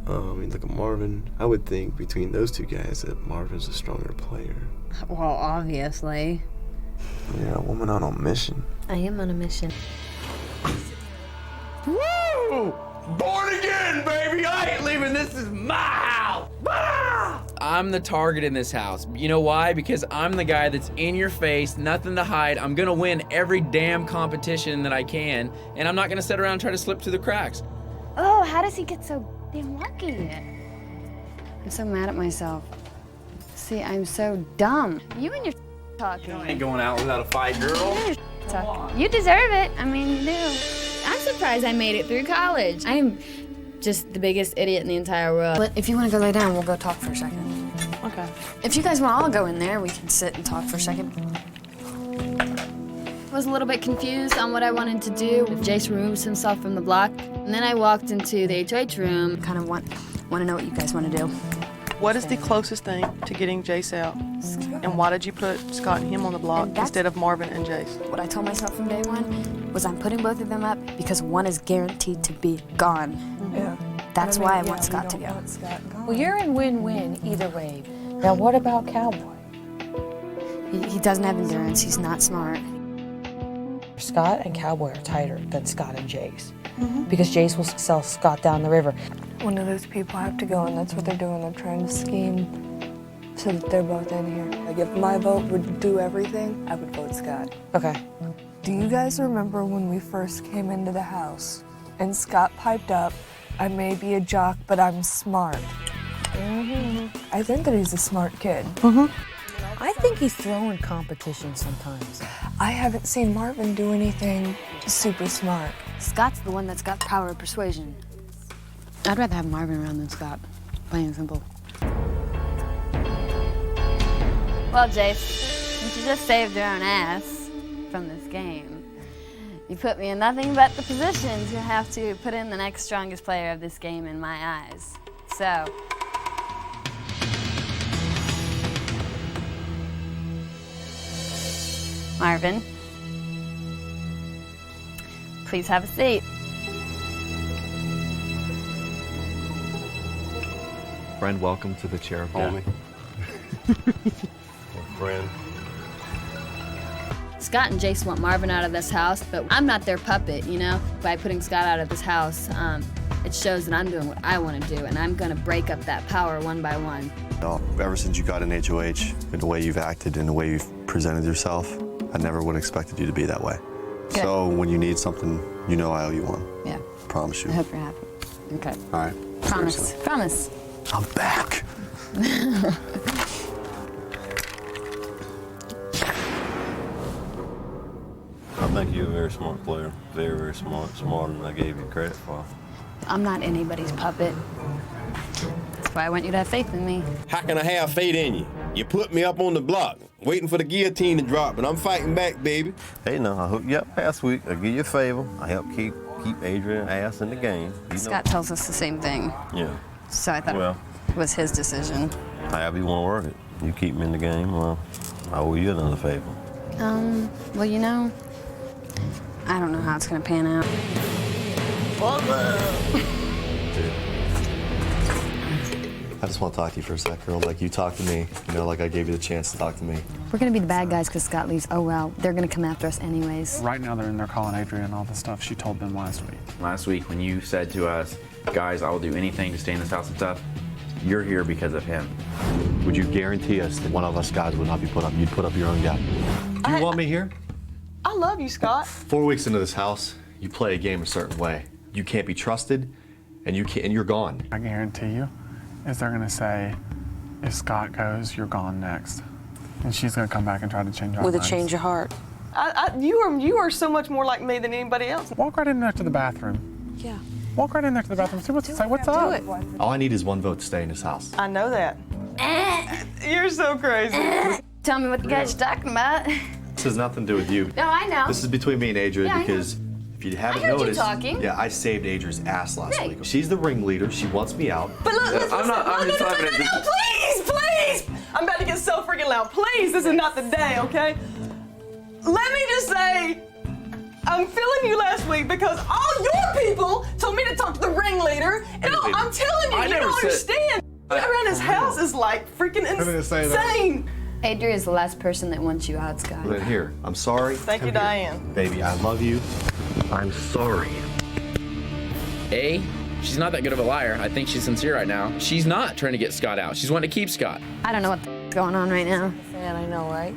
Look at Marvin. I would think between those two guys that Marvin's a stronger player. Well, obviously. You're a woman on a mission. I am on a mission. Woo! Born again, baby! I ain't leaving. This is my house! Ah! I'm the target in this house. You know why? Because I'm the guy that's in your face, nothing to hide. I'm gonna win every damn competition that I can, and I'm not gonna sit around and try to slip through the cracks. Oh, how does he get so damn lucky? I'm so mad at myself. See, I'm so dumb. You and your talking. I ain't going out without a fight, girl. You deserve it. I mean, you do. I'm surprised I made it through college. I'm just the biggest idiot in the entire world. But if you want to go lay down, we'll go talk for a second. Okay. If you guys want to all go in there, we can sit and talk for a second. I was a little bit confused on what I wanted to do if Jace removes himself from the block. And then I walked into the HOH room. Kind of want to know what you guys want to do. What is the closest thing to getting Jace out? And why did you put Scott and him on the block instead of Marvin and Jace? What I told myself from day one was I'm putting both of them up because one is guaranteed to be gone. Yeah. That's why I want Scott to go. Well, you're in win-win either way. Now, what about Cowboy? He doesn't have endurance. He's not smart. Scott and Cowboy are tighter than Scott and Jace. Because Jace will sell Scott down the river. One of those people have to go, and that's what they're doing. They're trying to scheme so that they're both in here. Like, if my vote would do everything, I would vote Scott. Okay. Do you guys remember when we first came into the house and Scott piped up, I may be a jock, but I'm smart? I think that he's a smart kid. I think he's throwing competition sometimes. I haven't seen Marvin do anything super smart. Scott's the one that's got the power of persuasion. I'd rather have Marvin around than Scott, plain and simple. Well, Jace, since you just saved your own ass from this game, you put me in nothing but the position to have to put in the next strongest player of this game in my eyes. So, Marvin, please have a seat. Friend, welcome to the chair of homie. Friend. Scott and Jace want Marvin out of this house, but I'm not their puppet, you know? By putting Scott out of this house, it shows that I'm doing what I want to do, and I'm gonna break up that power one by one. Ever since you got in HOH, and the way you've acted and the way you've presented yourself, I never would have expected you to be that way. Good. So when you need something, you know I owe you one. Yeah. promise you. I hope you're happy. Okay. All right. Promise. Seriously. Promise. I'm back. I think you're a very smart player. Very, very smart. Smarter than I gave you credit for. I'm not anybody's puppet. That's why I want you to have faith in me. How can I have faith in you? You put me up on the block, waiting for the guillotine to drop, and I'm fighting back, baby. Hey, no, I hooked you up last week. I'll give you a favor. I helped keep Adrian's ass in the game. Scott tells us the same thing. Yeah. So I thought it was his decision. However you want to work it. You keep me in the game, well, I owe you another favor. Well, you know, I don't know how it's gonna pan out. I just want to talk to you for a sec, girl. Like you talked to me, you know, like I gave you the chance to talk to me. We're gonna be the bad guys because Scott leaves. Oh well, they're gonna come after us anyways. Right now they're in there calling Adrian all the stuff she told them last week. Last week when you said to us, guys, I will do anything to stay in this house and stuff, you're here because of him. Would you guarantee us that one of us guys would not be put up? You'd put up your own guy. Do you want me here? I love you, Scott. 4 weeks into this house, you play a game a certain way. You can't be trusted, and you're gone. I guarantee you, is they're gonna say, if Scott goes, you're gone next. And she's gonna come back and try to change our With minds. a change of heart. You are so much more like me than anybody else. Walk right in there to the bathroom. Yeah. Walk right in there to the bathroom. See what's up. Do it. All I need is one vote to stay in this house. I know that. You're so crazy. Tell me what the guy's talking about. This has nothing to do with you. No, I know. This is between me and Adrian Yeah, I know. because if you haven't I heard you noticed, talking. yeah, I saved Adrian's ass last Hey. week. She's the ringleader. She wants me out. But look, listen, I'm just having it. no, please! I'm about to get so freaking loud. Please, this is not the day, okay? Let me just say, I'm feeling you last week because all your people told me to talk to the ringleader. And I'm telling you, you don't understand. Around his house is like freaking insane. Adrian is the last person that wants you out, Scott. But here, I'm sorry. Thank you, Come here. Diane. Baby, I love you. I'm sorry. A, she's not that good of a liar. I think she's sincere right now. She's not trying to get Scott out. She's wanting to keep Scott. I don't know what's going on right now. Man, I know, right?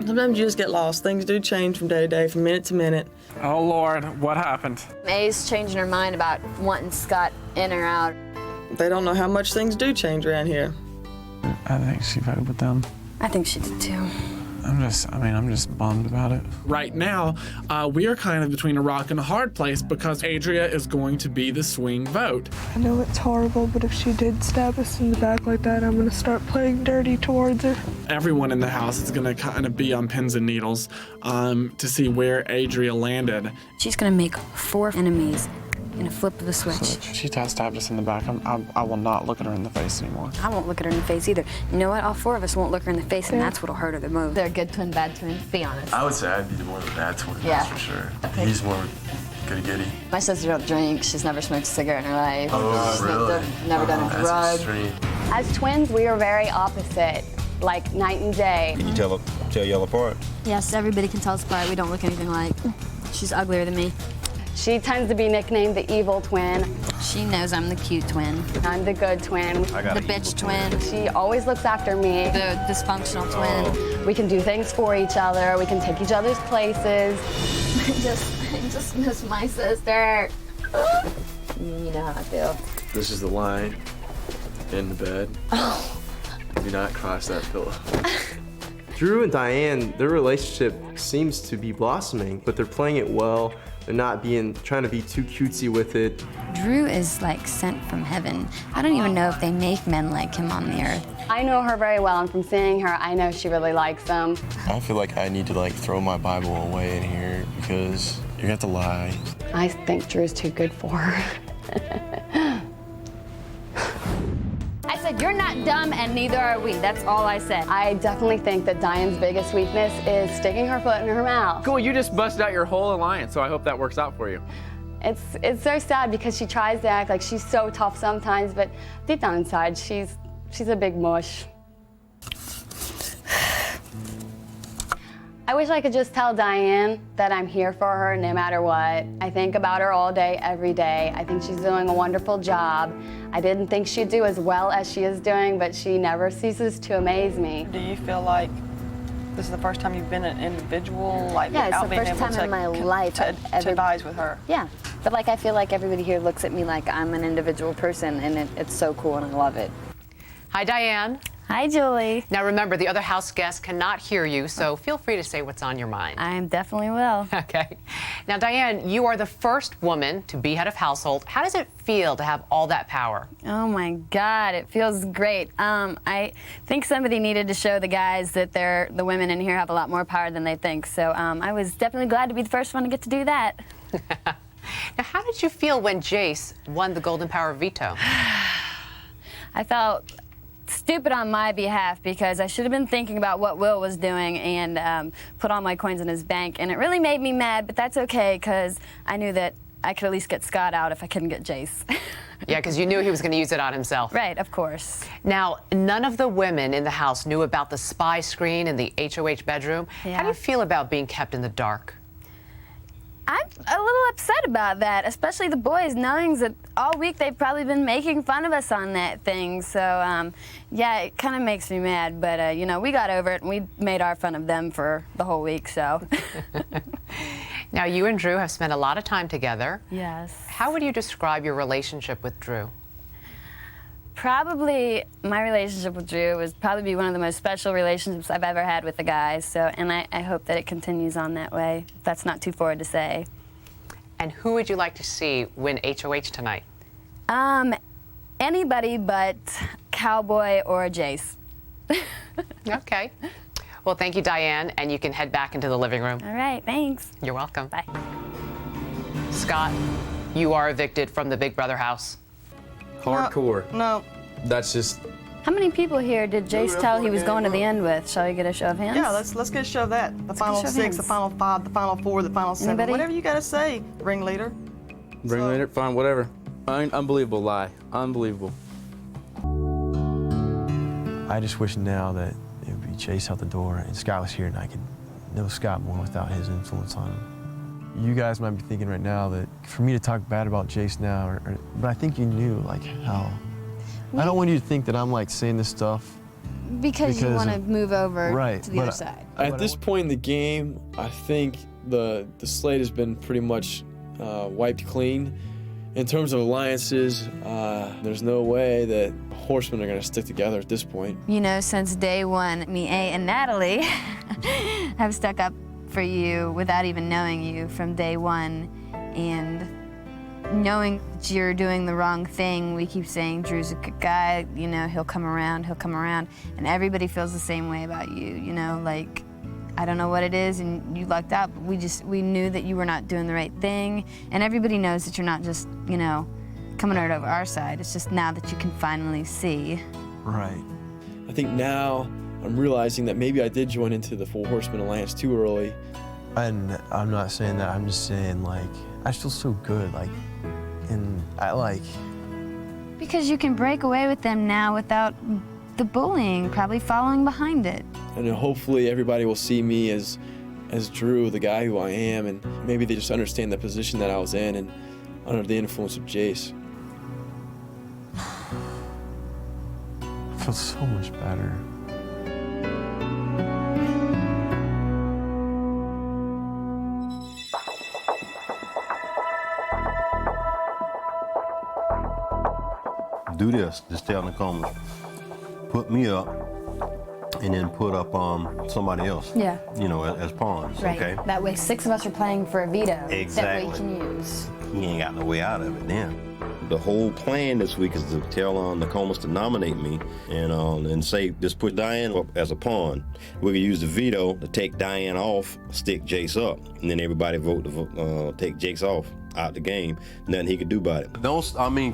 Sometimes you just get lost. Things do change from day to day, from minute to minute. Oh Lord, what happened? May's changing her mind about wanting Scott in or out. They don't know how much things do change around here. I think she voted with them. I think she did too. I'm just bummed about it. Right now, we are kind of between a rock and a hard place because Adria is going to be the swing vote. I know it's horrible, but if she did stab us in the back like that, I'm gonna start playing dirty towards her. Everyone in the house is gonna kind of be on pins and needles to see where Adria landed. She's gonna make 4 enemies in a flip of a switch. She stabbed us in the back. I will not look at her in the face anymore. I won't look at her in the face either. You know what? All 4 of us won't look her in the face, and that's what'll hurt her the most. They're a good twin, bad twin. Be honest. I would say I'd be the more of a bad twin, Yeah. that's for sure. Okay. He's more goody-goody. My sister don't drink. She's never smoked a cigarette in her life. Oh, She's really? never done a That's drug. extreme. As twins, we are very opposite, like night and day. Can you tell y'all apart? Yes, everybody can tell us apart. We don't look anything alike. She's uglier than me. She tends to be nicknamed the evil twin. She knows I'm the cute twin. I'm the good twin. The bitch twin. She always looks after me. The dysfunctional twin. We can do things for each other. We can take each other's places. I just miss my sister. You know how I feel. This is the line in the bed. Oh. Do not cross that pillow. Drew and Diane, their relationship seems to be blossoming, but they're playing it well. They're not trying to be too cutesy with it. Drew is like sent from heaven. I don't even know if they make men like him on the earth. I know her very well, and from seeing her, I know she really likes him. I feel like I need to throw my Bible away in here because you have to lie. I think Drew's too good for her. I said, you're not dumb and neither are we. That's all I said. I definitely think that Diane's biggest weakness is sticking her foot in her mouth. Cool, you just busted out your whole alliance, so I hope that works out for you. It's so sad because she tries to act like she's so tough sometimes, but deep down inside, she's a big mush. I wish I could just tell Diane that I'm here for her no matter what. I think about her all day, every day. I think she's doing a wonderful job. I didn't think she'd do as well as she is doing, but she never ceases to amaze me. Do you feel like this is the first time you've been an individual, like Yeah, it's without the being first able time to in my life I've ever advise with her? Yeah, But like, I feel like everybody here looks at me like I'm an individual person, and it's so cool, and I love it. Hi, Diane. Hi, Julie. Now remember, the other house guests cannot hear you, so feel free to say what's on your mind. I definitely will. Okay. Now, Diane, you are the first woman to be head of household. How does it feel to have all that power? Oh my God, it feels great. I think somebody needed to show the guys that the women in here have a lot more power than they think. So I was definitely glad to be the first one to get to do that. Now, how did you feel when Jace won the Golden Power Veto? I felt stupid on my behalf because I should have been thinking about what Will was doing and put all my coins in his bank, and it really made me mad, but that's okay because I knew that I could at least get Scott out if I couldn't get Jace. Yeah, because you knew he was going to use it on himself. Right, of course. Now, none of the women in the house knew about the spy screen in the HOH bedroom. Yeah. How do you feel about being kept in the dark? I'm a little upset about that, especially the boys, knowing that all week they've probably been making fun of us on that thing. So, yeah, it kind of makes me mad. But, you know, we got over it, and we made our fun of them for the whole week, so. Now, you and Drew have spent a lot of time together. Yes. How would you describe your relationship with Drew? Probably my relationship with Drew would probably be one of the most special relationships I've ever had with the guys. So, and I hope that it continues on that way. That's not too forward to say. And who would you like to see win HOH tonight? Anybody but Cowboy or Jace. Okay. Well, thank you, Diane, and you can head back into the living room. All right, thanks. You're welcome. Bye. Scott, you are evicted from the Big Brother house. Hardcore. No. That's just. How many people here did Jace tell he was going to the end with? Shall we get a show of hands? Yeah, let's get a show of that. The final 6, the final 5, the final 4, the final 7. Anybody? Whatever you gotta say, ringleader. Ringleader, fine, whatever. Unbelievable lie. Unbelievable. I just wish now that it would be Chase out the door and Scott was here and I could know Scott more without his influence on him. You guys might be thinking right now that for me to talk bad about Jace now, but I think you knew like how. I don't want you to think that I'm like saying this stuff Because you want to move over right, to the other side. At this point in the game, I think the slate has been pretty much wiped clean. In terms of alliances, there's no way that horsemen are going to stick together at this point. You know, since day one, me, A, and Natalie have stuck up for you without even knowing you from day one. And knowing that you're doing the wrong thing, we keep saying Drew's a good guy, you know, he'll come around. And everybody feels the same way about you, you know, like, I don't know what it is and you lucked out, but we knew that you were not doing the right thing. And everybody knows that you're not just, you know, coming right over our side. It's just now that you can finally see. Right. I think now I'm realizing that maybe I did join into the Four Horsemen Alliance too early. And I'm not saying that, I'm just saying like, I feel so good, like, and I like. Because you can break away with them now without the bullying probably following behind it. And then hopefully everybody will see me as Drew, the guy who I am, and maybe they just understand the position that I was in and under the influence of Jace. I feel so much better. Do this, just stay on the corner. Put me up, and then put up somebody else. Yeah. You know, as pawns, Right. okay? That way 6 of us are playing for a veto. Exactly. That way you can use. You ain't got no way out of it then. The whole plan this week is to tell Nokomis to nominate me and say, just put Diane up as a pawn. We can use the veto to take Diane off, stick Jace up, and then everybody vote to take Jace off out the game. Nothing he could do about it.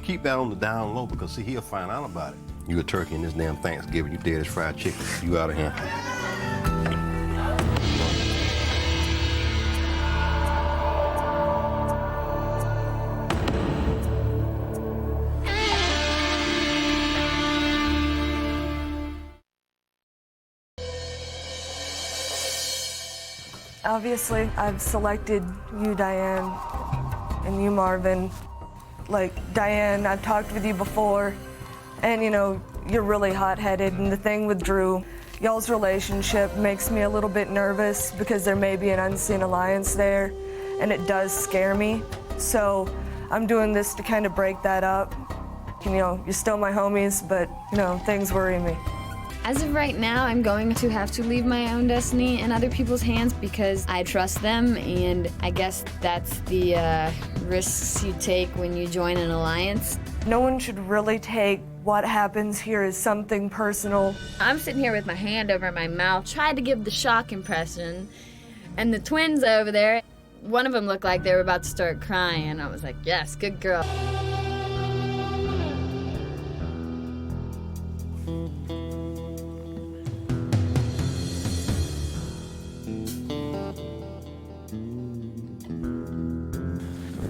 Keep that on the down low because see, he'll find out about it. You a turkey in this damn Thanksgiving, you dead as fried chicken. You out of here. Obviously, I've selected you, Diane, and you, Marvin. Like, Diane, I've talked with you before, and you know, you're really hot-headed, and the thing with Drew, y'all's relationship makes me a little bit nervous because there may be an unseen alliance there, and it does scare me. So I'm doing this to kind of break that up. You know, you're still my homies, but, you know, things worry me. As of right now, I'm going to have to leave my own destiny in other people's hands because I trust them, and I guess that's the risks you take when you join an alliance. No one should really take what happens here as something personal. I'm sitting here with my hand over my mouth, tried to give the shock impression, and the twins over there, one of them looked like they were about to start crying. I was like, yes, good girl.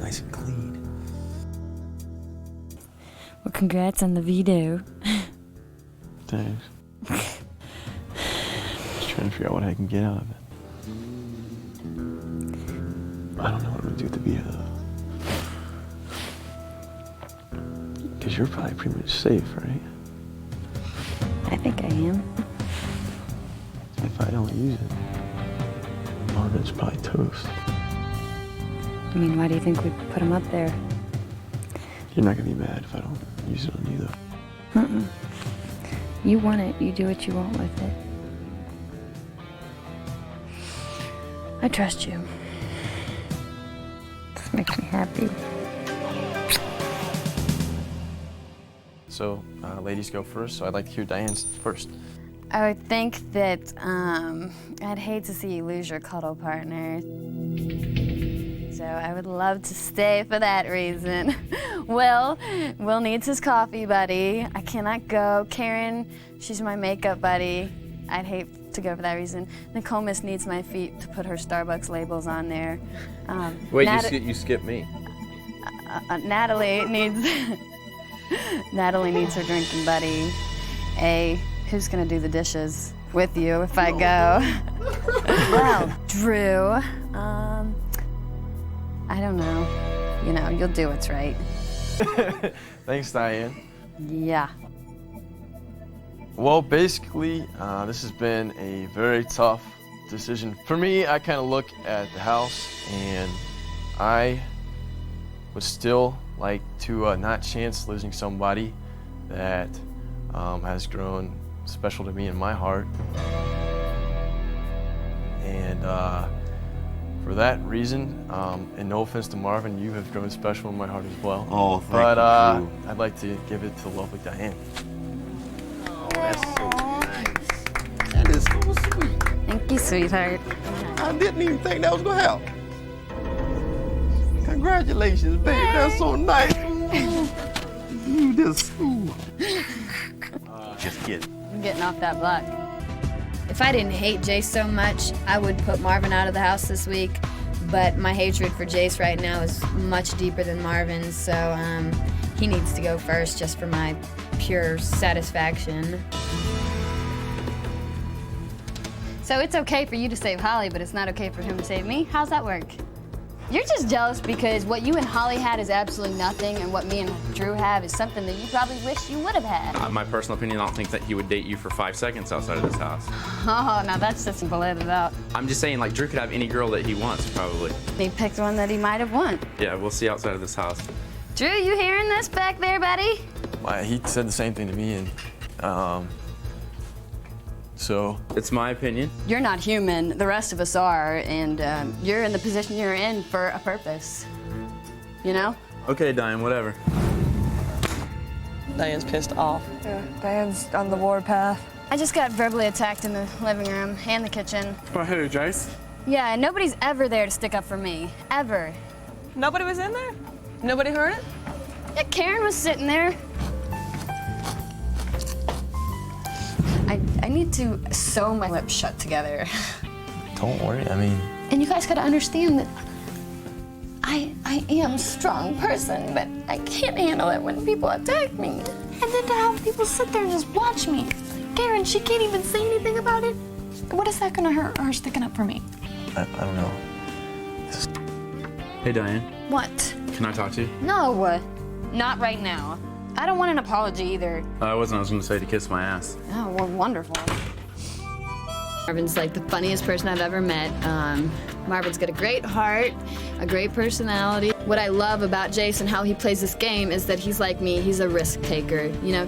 Nice and clean. Well, congrats on the veto. Thanks. Just trying to figure out what I can get out of it. I don't know what I'm gonna do with the veto. Because you're probably pretty much safe, right? I think I am. If I don't use it, Marvin's probably toast. I mean, why do you think we put him up there? You're not gonna be mad if I don't use it on you, though. You want it, you do what you want with it. I trust you. This makes me happy. So, ladies go first, so I'd like to hear Diane's first. I would think that I'd hate to see you lose your cuddle partner. So I would love to stay for that reason. Will needs his coffee buddy. I cannot go. Karen, she's my makeup buddy. I'd hate to go for that reason. Nicole Miss needs my feet to put her Starbucks labels on there. Wait, you skip me. Natalie needs Natalie needs her drinking buddy. Who's gonna do the dishes with you if I go? Well, Drew. I don't know. You know, you'll do what's right. Thanks, Diane. Yeah. Well, basically, this has been a very tough decision. For me, I kind of look at the house, and I would still like to not chance losing somebody that has grown special to me in my heart. And for that reason, and no offense to Marvin, you have grown special in my heart as well. Oh, thank but you. I'd like to give it to the lovely Diane. Oh, that's so nice. That is so sweet. Thank you, sweetheart. I didn't even think that was gonna happen. Congratulations, baby. That's so nice. You just, just kidding. I'm getting off that block. If I didn't hate Jace so much, I would put Marvin out of the house this week. But my hatred for Jace right now is much deeper than Marvin's, so he needs to go first just for my pure satisfaction. So it's okay for you to save Holly, but it's not okay for him to save me? How's that work? You're just jealous because what you and Holly had is absolutely nothing, and what me and Drew have is something that you probably wish you would have had. My personal opinion, I don't think that he would date you for 5 seconds outside of this house. Oh, now that's just bullet it out. I'm just saying, like, Drew could have any girl that he wants, probably. He picked one that he might have won. Yeah, we'll see outside of this house. Drew, you hearing this back there, buddy? He said the same thing to me, and so it's my opinion. You're not human. The rest of us are, and you're in the position you're in for a purpose. You know? Okay, Diane, whatever. Diane's pissed off. Yeah, Diane's on the warpath. I just got verbally attacked in the living room and the kitchen. By who, Jace? Yeah, and nobody's ever there to stick up for me. Ever. Nobody was in there? Nobody heard it? Yeah, Karen was sitting there. I need to sew my lips shut together. don't worry. I mean, And you guys gotta understand that I am a strong person, but I can't handle it when people attack me. And then to have people sit there and just watch me. Karen, she can't even say anything about it. What is that gonna hurt her sticking up for me? I don't know. Hey, Diane. What? Can I talk to you? No, not right now. I don't want an apology either. I was gonna say to kiss my ass. Oh, well, wonderful. Marvin's like the funniest person I've ever met. Marvin's got a great heart, a great personality. What I love about Jace and how he plays this game is that he's like me, he's a risk taker. You know,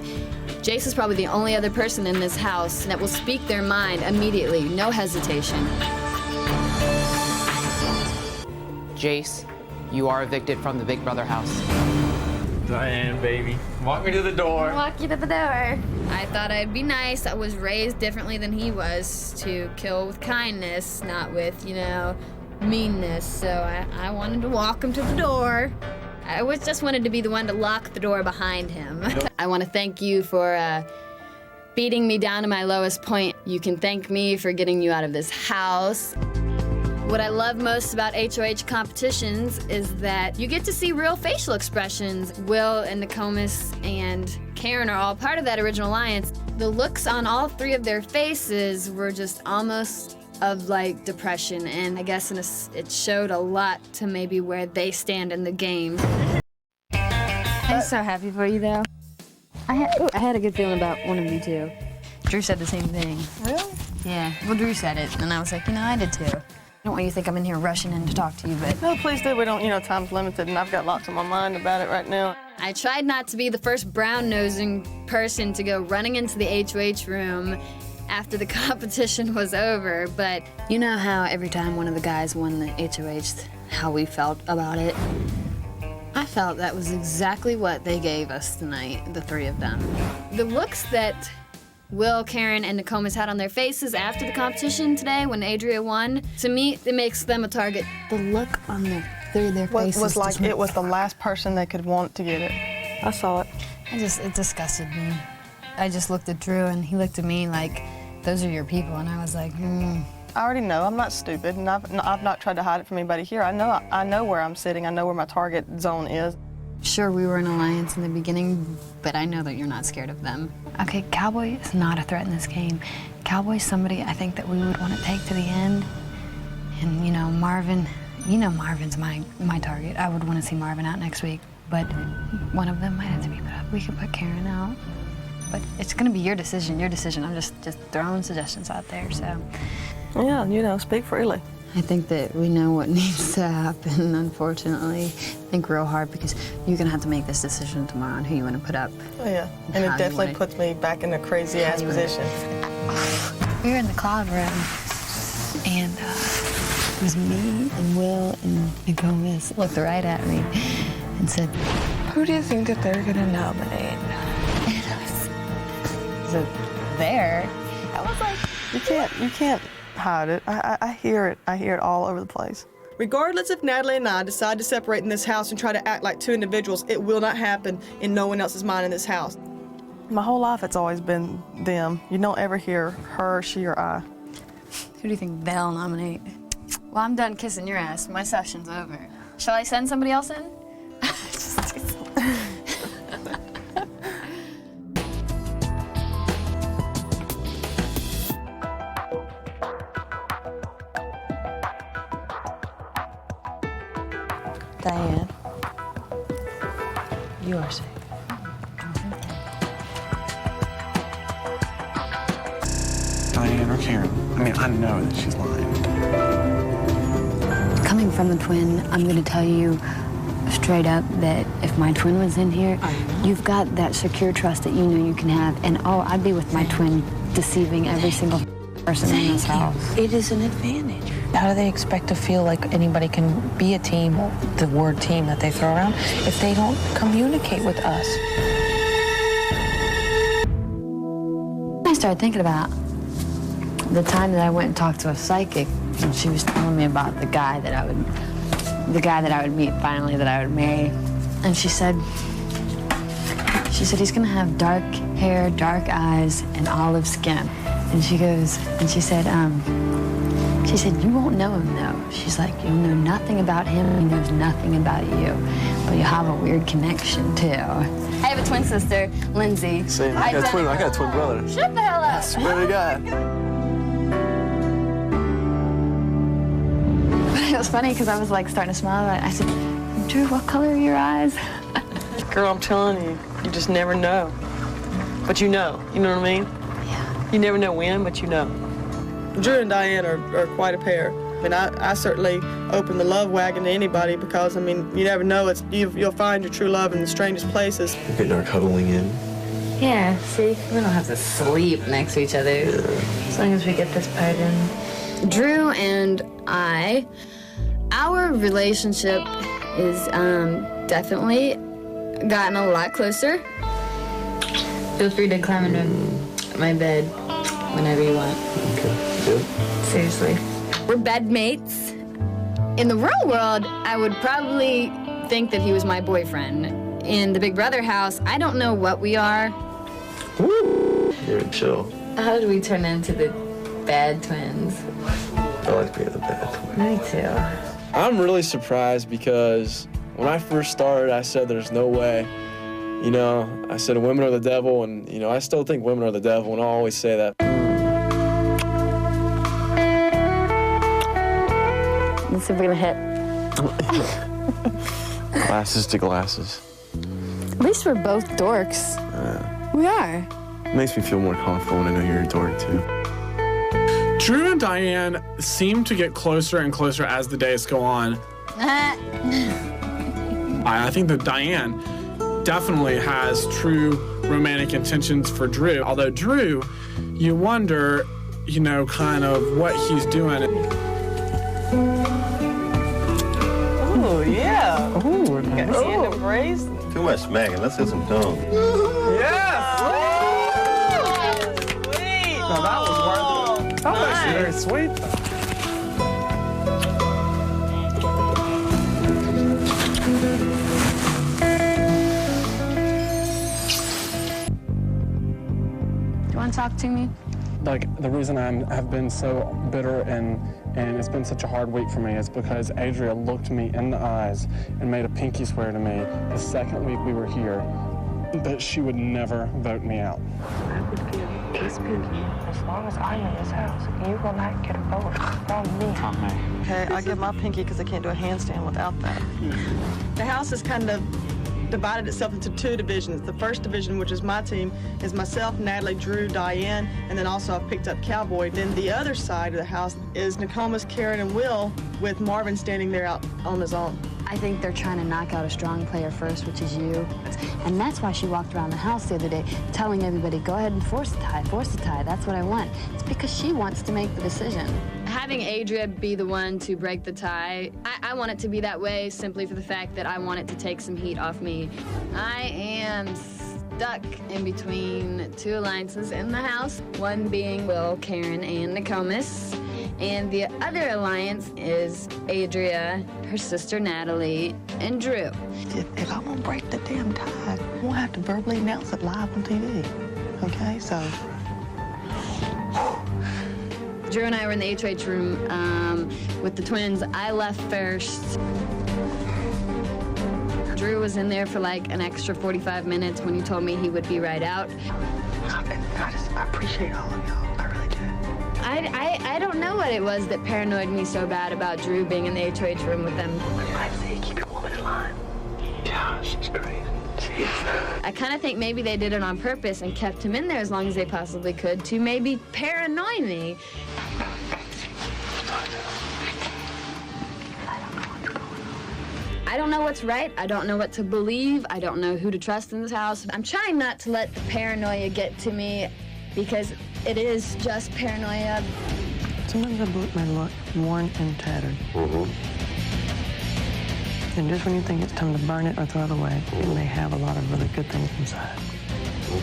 Jace is probably the only other person in this house that will speak their mind immediately, no hesitation. Jace, you are evicted from the Big Brother house. Diane, baby, walk me to the door. Walk you to the door. I thought I'd be nice. I was raised differently than he was, to kill with kindness, not with, you know, meanness. So I wanted to walk him to the door. I just wanted to be the one to lock the door behind him. I want to thank you for beating me down to my lowest point. You can thank me for getting you out of this house. What I love most about HOH competitions is that you get to see real facial expressions. Will and Nokomis and Karen are all part of that original alliance. The looks on all three of their faces were just almost of like depression, and I guess it showed a lot to maybe where they stand in the game. I'm so happy for you though. I had a good feeling about one of you too. Drew said the same thing. Really? Yeah, well Drew said it, and I was like, you know, I did too. I don't want you to think I'm in here rushing in to talk to you, but... No, please do. We don't, you know, time's limited, and I've got lots on my mind about it right now. I tried not to be the first brown-nosing person to go running into the HOH room after the competition was over, but you know how every time one of the guys won the HOH, how we felt about it? I felt that was exactly what they gave us tonight, the three of them. The looks that Will, Karen, and Nokomis had on their faces after the competition today when Adria won, to me, it makes them a target. The look on their faces was like it was the last person they could want to get it. I saw it. It disgusted me. I just looked at Drew, and he looked at me like, those are your people, and I was like, I already know. I'm not stupid, and I've not tried to hide it from anybody here. I know where I'm sitting. I know where my target zone is. Sure, we were an alliance in the beginning, but I know that you're not scared of them. Okay, Cowboy is not a threat in this game. Cowboy's somebody I think that we would want to take to the end. And, you know, Marvin, Marvin's my target. I would want to see Marvin out next week, but one of them might have to be put up. We could put Karen out, but it's going to be your decision. I'm just throwing suggestions out there, so. Yeah, you know, speak freely. I think that we know what needs to happen, unfortunately. I think real hard because you're gonna have to make this decision tomorrow on who you want to put up. Oh yeah, and it definitely puts me back in a crazy ass position. We were in the cloud room, and it was me and Will and Nokomis looked right at me and said, "Who do you think that they're gonna nominate?" And I was there. I was like, you can't hide it. I hear it. I hear it all over the place. Regardless if Natalie and I decide to separate in this house and try to act like two individuals, it will not happen in no one else's mind in this house. My whole life it's always been them. You don't ever hear her, she, or I. Who do you think they'll nominate? Well, I'm done kissing your ass. My session's over. Shall I send somebody else in? Diane, you are safe. Diane or Karen? I mean, I know that she's lying. Coming from the twin, I'm going to tell you straight up that if my twin was in here, you've got that secure trust that you know you can have. And oh, I'd be with my twin deceiving every single person in this house. It is an advantage. How do they expect to feel like anybody can be a team, the word team that they throw around, if they don't communicate with us? I started thinking about the time that I went and talked to a psychic, and she was telling me about the guy that I would meet finally, that I would marry. And she said he's gonna have dark hair, dark eyes, and olive skin. And she said, you won't know him though. She's like, you'll know nothing about him, he knows nothing about you. But you'll have a weird connection too. I have a twin sister, Lindsay. Same, I got a twin brother. Shut the hell up. I swear to God. But it was funny because I was like starting to smile. I said, Drew, what color are your eyes? Girl, I'm telling you, you just never know. But you know what I mean? Yeah. You never know when, but you know. Drew and Diane are quite a pair. I mean, I certainly open the love wagon to anybody because, I mean, you never know. You'll find your true love in the strangest places. We're getting our cuddling in. Yeah, see, we don't have to sleep next to each other as long as we get this part in. Drew and our relationship is definitely gotten a lot closer. Feel free to climb into my bed whenever you want. Okay, good. Seriously. We're bedmates. In the real world, I would probably think that he was my boyfriend. In the Big Brother house, I don't know what we are. Woo! You're chill. How did we turn into the bad twins? I like being the bad twin. Me too. I'm really surprised because when I first started, I said there's no way. You know, I said women are the devil, and, you know, I still think women are the devil, and I'll always say that. Let's see if we're gonna hit. Glasses to glasses. At least we're both dorks. We are. It makes me feel more comfortable when I know you're a dork too. Drew and Diane seem to get closer and closer as the days go on. I think that Diane definitely has true romantic intentions for Drew. Although Drew, you wonder, you know, kind of what he's doing. Oh, yeah. Ooh, Got the hand embrace. Too much smacking. Let's hit some tongue. Yes! Sweet! Now that was worth it. That was actually very sweet. Do you want to talk to me? Like, the reason I've been so bitter and it's been such a hard week for me is because Adria looked me in the eyes and made a pinky swear to me the second week we were here that she would never vote me out. I would give this pinky as long as I'm in this house. You will not get a vote from me. Okay, I give my pinky because I can't do a handstand without that. The house has kind of divided itself into two divisions. The first division, which is my team, is myself, Natalie, Drew, Diane, and then also I've picked up Cowboy. Then the other side of the house is Nokomis, Karen, and Will, with Marvin standing there out on his own. I think they're trying to knock out a strong player first, which is you. And that's why she walked around the house the other day telling everybody, go ahead and force the tie, that's what I want. It's because she wants to make the decision. Having Adria be the one to break the tie, I want it to be that way simply for the fact that I want it to take some heat off me. I am stuck in between two alliances in the house, one being Will, Karen, and Nokomis. And the other alliance is Adria, her sister Natalie, and Drew. If I won't break the damn tie, we'll have to verbally announce it live on TV. Okay, so. Drew and I were in the HOH room with the twins. I left first. Drew was in there for like an extra 45 minutes when you told me he would be right out. I appreciate all of y'all. I really do. I don't know what it was that paranoid me so bad about Drew being in the HOH room with them. I say keep your woman in line. Yeah, she's crazy. She is. I kind of think maybe they did it on purpose and kept him in there as long as they possibly could to maybe paranoid me. I don't know what's right. I don't know what to believe. I don't know who to trust in this house. I'm trying not to let the paranoia get to me because it is just paranoia. Sometimes a book may look worn and tattered. Mm-hmm. And just when you think it's time to burn it or throw it away, it may have a lot of really good things inside.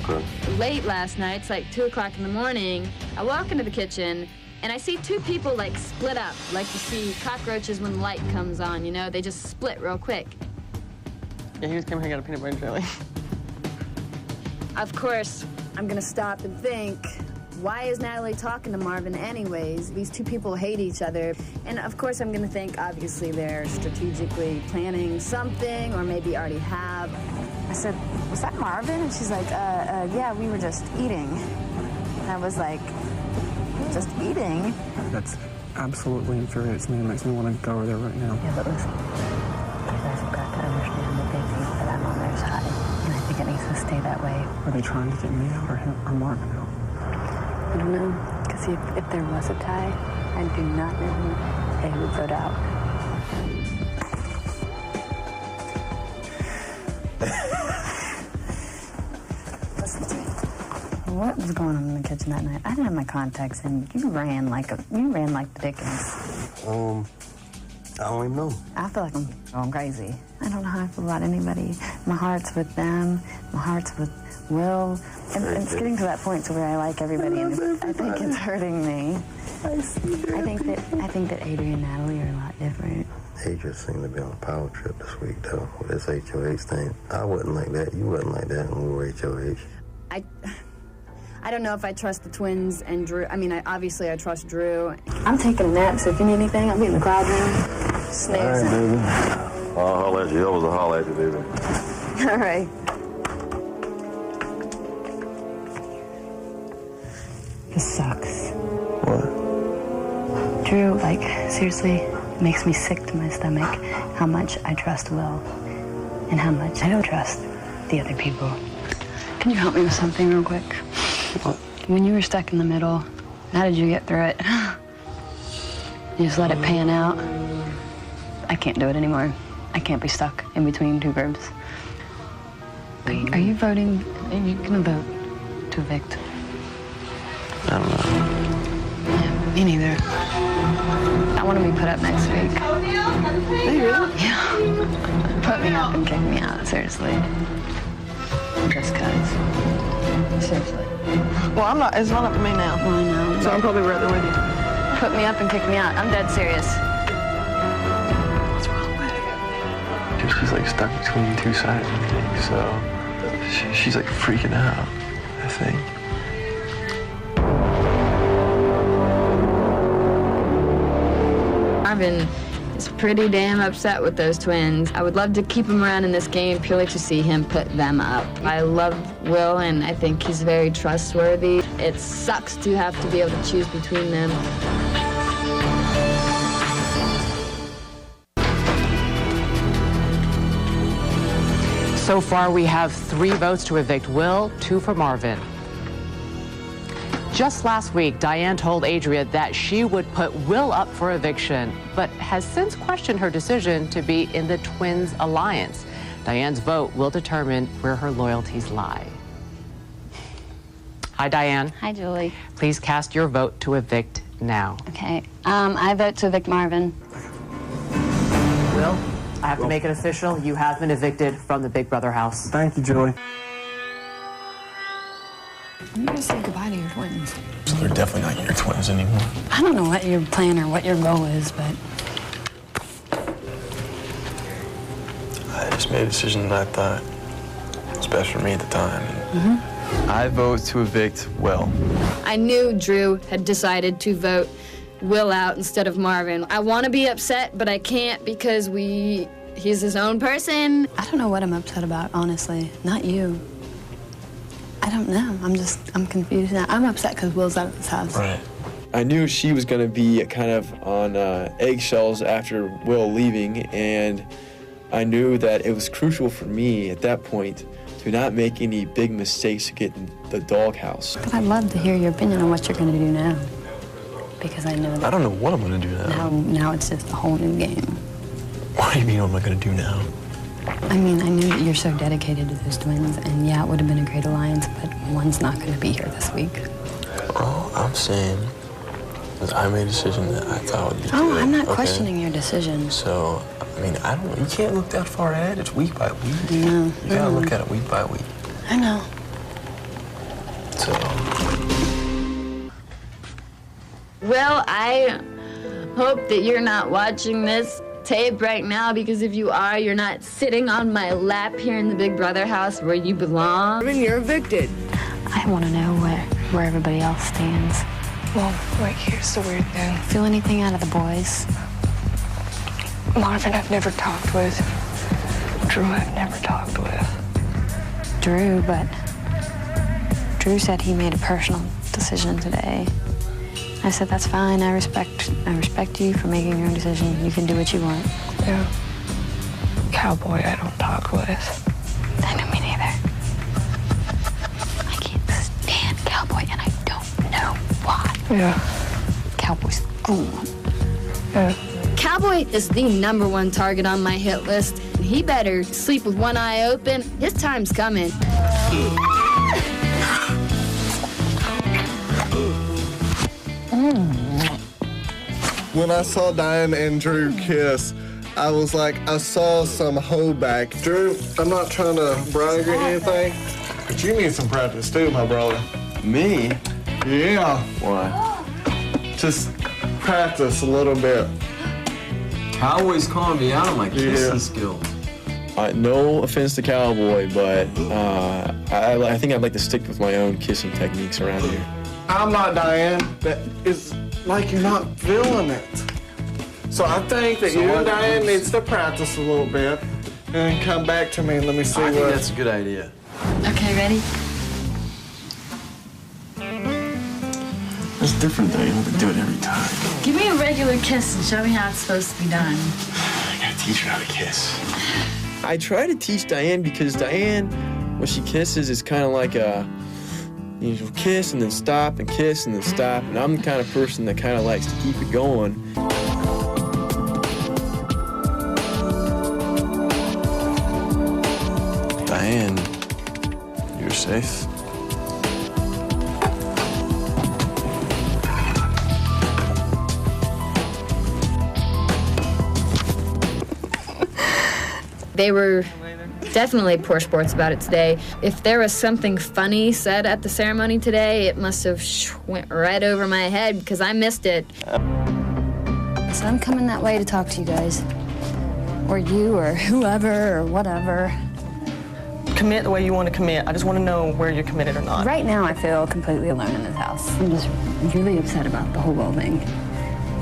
Okay. Late last night, it's like 2 o'clock in the morning, I walk into the kitchen and I see two people like split up, like you see cockroaches when the light comes on, you know? They just split real quick. Yeah, he just came here and got a peanut butter and jelly. Of course, I'm gonna stop and think, why is Natalie talking to Marvin anyways? These two people hate each other. And of course I'm gonna think, obviously they're strategically planning something or maybe already have. I said, was that Marvin? And she's like, yeah, we were just eating. And I was like, just eating? That's absolutely infuriates me. It makes me want to go over there right now. Yeah, but listen, you guys have got to understand that they think that I'm on their side. And I think it needs to stay that way. Are they trying to get me out or Marvin out? I don't know, because if there was a tie, I do not know who they would vote out. What was going on in the kitchen that night? I didn't have my contacts in. You ran like the Dickens. I don't even know. I feel like I'm going crazy. I don't know how I feel about anybody. My heart's with them. My heart's with Will. And it's getting to that point to where I like everybody. And I think it's hurting me. I think that Adrian and Natalie are a lot different. Adrian seemed to be on a power trip this week, though, with this HOH thing. I wasn't like that. You wasn't like that when we were HOH. I don't know if I trust the twins and Drew. I mean, obviously I trust Drew. I'm taking a nap, so if you need anything, I'll be in the cloud room. Snoozing. All right, baby. I'll holler at you. Always a holler at you, baby. All right. This sucks. What? Drew, like, seriously, it makes me sick to my stomach how much I trust Will and how much I don't trust the other people. Can you help me with something real quick? What? When you were stuck in the middle, how did you get through it? You just let it pan out? I can't do it anymore. I can't be stuck in between two groups. Are you voting? Are you gonna vote to evict? I don't know. Yeah, me neither. I want to be put up next week. Do you really? Yeah. Put me up and kick me out, seriously. Just cause. Seriously. Well, it's not up to me now. Well, I know. So I'm probably right there with you. Put me up and kick me out. I'm dead serious. What's wrong with her? Dude, she's like stuck between two sides, I think, so she's like freaking out, I think. Marvin is pretty damn upset with those twins. I would love to keep him around in this game purely to see him put them up. I love Will, and I think he's very trustworthy. It sucks to have to be able to choose between them. So far, we have 3 votes to evict Will, 2 for Marvin. Just last week, Diane told Adria that she would put Will up for eviction, but has since questioned her decision to be in the twins' alliance. Diane's vote will determine where her loyalties lie. Hi, Diane. Hi, Julie. Please cast your vote to evict now. Okay. I vote to evict Marvin. Will, I have to make it official. You have been evicted from the Big Brother house. Thank you, Joey. I'm gonna say goodbye to your twins. So they're definitely not your twins anymore. I don't know what your plan or what your goal is, but I just made a decision that I thought was best for me at the time. I vote to evict Will. I knew Drew had decided to vote Will out instead of Marvin. I want to be upset, but I can't because he's his own person. I don't know what I'm upset about, honestly. Not you. I don't know. I'm confused now. I'm upset because Will's out of this house. Right. I knew she was going to be kind of on eggshells after Will leaving, and I knew that it was crucial for me at that point to not make any big mistakes to get in the doghouse. But I'd love to hear your opinion on what you're going to do now. Because I know that I don't know what I'm going to do now. now it's just a whole new game. What do you mean, what am I going to do now? I mean, I knew that you're so dedicated to those twins, and yeah, it would have been a great alliance, but one's not going to be here this week. All I'm saying is I made a decision that I thought would be good. Oh, I'm not questioning your decision. So, I mean, you can't look that far ahead. It's week by week. I know. You gotta look at it week by week. I know. So. Will, I hope that you're not watching this tape right now, because if you are, you're not sitting on my lap here in the Big Brother house where you belong. I mean, you're evicted. I want to know where everybody else stands. Well, wait, here's the weird thing. Feel anything out of the boys? Marvin, I've never talked with. Drew, I've never talked with. Drew, but Drew said he made a personal decision today. I said, that's fine. I respect you for making your own decision. You can do what you want. Yeah. Cowboy, I don't talk with. I know, me neither. I can't stand Cowboy, and I don't know why. Yeah. Cowboy's cool. Yeah. Cowboy is the #1 target on my hit list. He better sleep with one eye open. His time's coming. When I saw Diane and Drew kiss, I was like, I saw some hoe back. Drew, I'm not trying to brag or anything, but you need some practice too, my brother. Me? Yeah. Why? Just practice a little bit. Cowboy's calling me out on my kissing Yeah. skills. No offense to Cowboy, but I think I'd like to stick with my own kissing techniques around here. I'm not Diane. That is like you're not feeling it. So I think that you and Diane needs to practice a little bit and then come back to me and let me see I think what. that's a good idea. Okay, ready? That's different, though. You don't have to do it every time. Give me a regular kiss and show me how it's supposed to be done. I gotta teach her how to kiss. I try to teach Diane because Diane, when she kisses, is kind of like a she'll kiss and then stop and kiss and then stop. And I'm the kind of person that kind of likes to keep it going. Diane, you're safe. They were definitely poor sports about it today. If there was something funny said at the ceremony today, it must have went right over my head because I missed it. So I'm coming that way to talk to you guys. Or you, or whoever, or whatever. Commit the way you want to commit. I just want to know where you're committed or not. Right now, I feel completely alone in this house. I'm just really upset about the whole thing.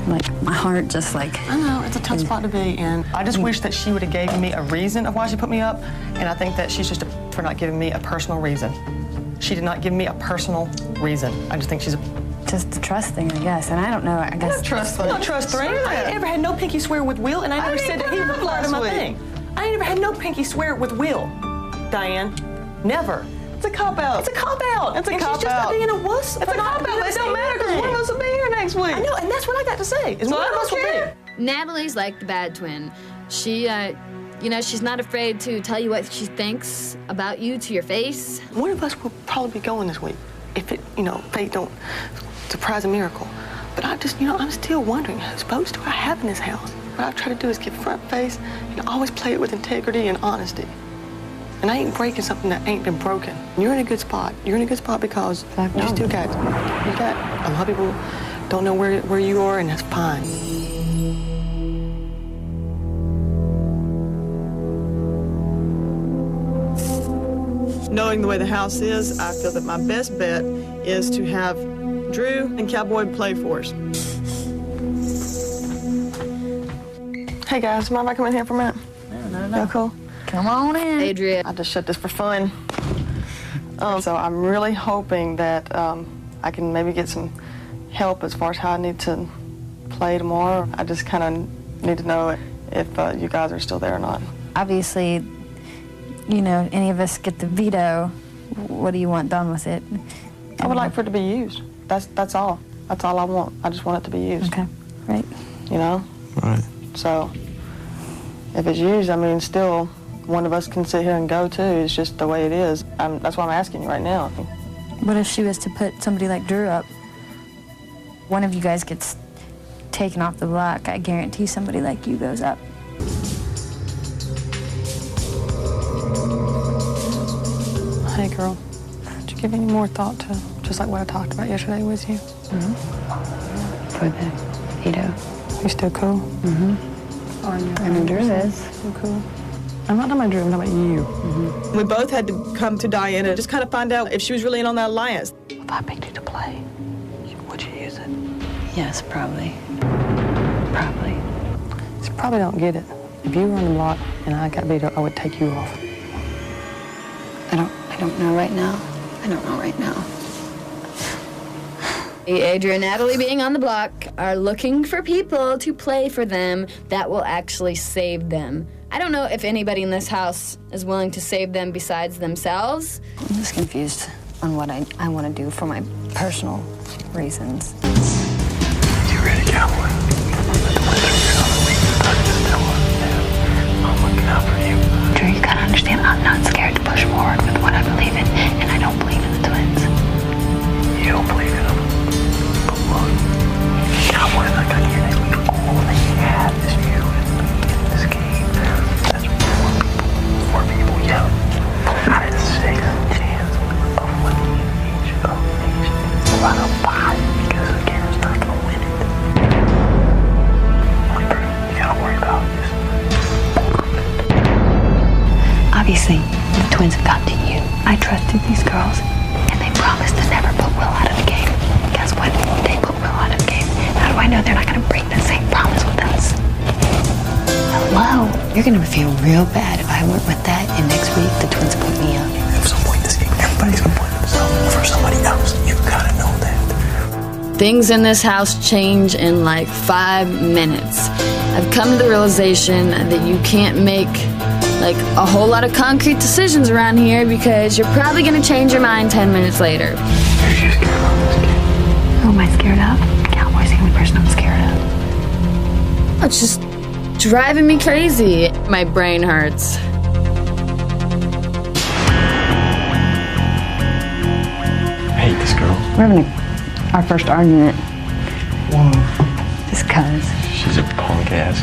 Like, my heart just like... I know, it's a tough spot to be in. I just wish that she would have given me a reason of why she put me up, and I think that she's just for not giving me a personal reason. She did not give me a personal reason. I just think she's just a trust thing, I guess. And I don't know, I guess... Not trust thing. Not trust thing. I ain't ever had no pinky swear with Will, and I never said that he was a part of my thing. I ain't never had no pinky swear with Will, Diane. Never. It's a cop-out. It's a cop-out. It's a cop-out. She's just not being a wuss. It's a cop-out. It don't matter because one of us will be here next week. I know, and that's what I got to say. Is one of us will be. Natalie's like the bad twin. She, she's not afraid to tell you what she thinks about you to your face. One of us will probably be going this week if it, fate don't surprise a miracle. But I just, I'm still wondering whose votes do I have in this house? What I try to do is keep front face and always play it with integrity and honesty. And I ain't breaking something that ain't been broken. You're in a good spot. You're in a good spot because you still got a lot of people don't know where you are, and that's fine. Knowing the way the house is, I feel that my best bet is to have Drew and Cowboy play for us. Hey guys, mind if I come in here for a minute? No. Y'all cool? Come on in. Adria. I just shut this for fun. So I'm really hoping that I can maybe get some help as far as how I need to play tomorrow. I just kind of need to know if you guys are still there or not. Obviously, any of us get the veto. What do you want done with it? I would like for it to be used. That's all. That's all I want. I just want it to be used. Okay, right. Right. So if it's used, still one of us can sit here and go too. It's just the way it is. That's why I'm asking you right now. What if she was to put somebody like Drew up? One of you guys gets taken off the block. I guarantee somebody like you goes up. Hey, girl, did you give any more thought to just like what I talked about yesterday with you? For the veto. You still cool? I know Drew is. Still cool. I'm not talking about Drew, I'm talking about you. We both had to come to Diane and just kind of find out if she was really in on that alliance. If I picked you to play, would you use it? Yes, probably. Probably. She probably don't get it. If you were on the block and I got veto, I would take you off. I don't know right now. I don't know right now. Adria and Natalie, being on the block, are looking for people to play for them that will actually save them. I don't know if anybody in this house is willing to save them besides themselves. I'm just confused on what I want to do for my personal reasons. You ready, Cowboy? Let the winter get on the week. The twins have gotten to you. I trusted these girls, and they promised to never put Will out of the game. Guess what? They put Will out of the game. How do I know they're not going to break that same promise with us? Hello? You're gonna feel real bad if I went with that, and next week the twins put me up. At some point this game, everybody's gonna blame themselves for somebody else. You've gotta know that. Things in this house change in like 5 minutes. I've come to the realization that you can't make like a whole lot of concrete decisions around here because you're probably gonna change your mind 10 minutes later. Who am I scared of? Cowboy's the only person I'm scared of. It's just driving me crazy. My brain hurts. I hate this girl. We're having our first argument. Just cuz. She's a punk ass.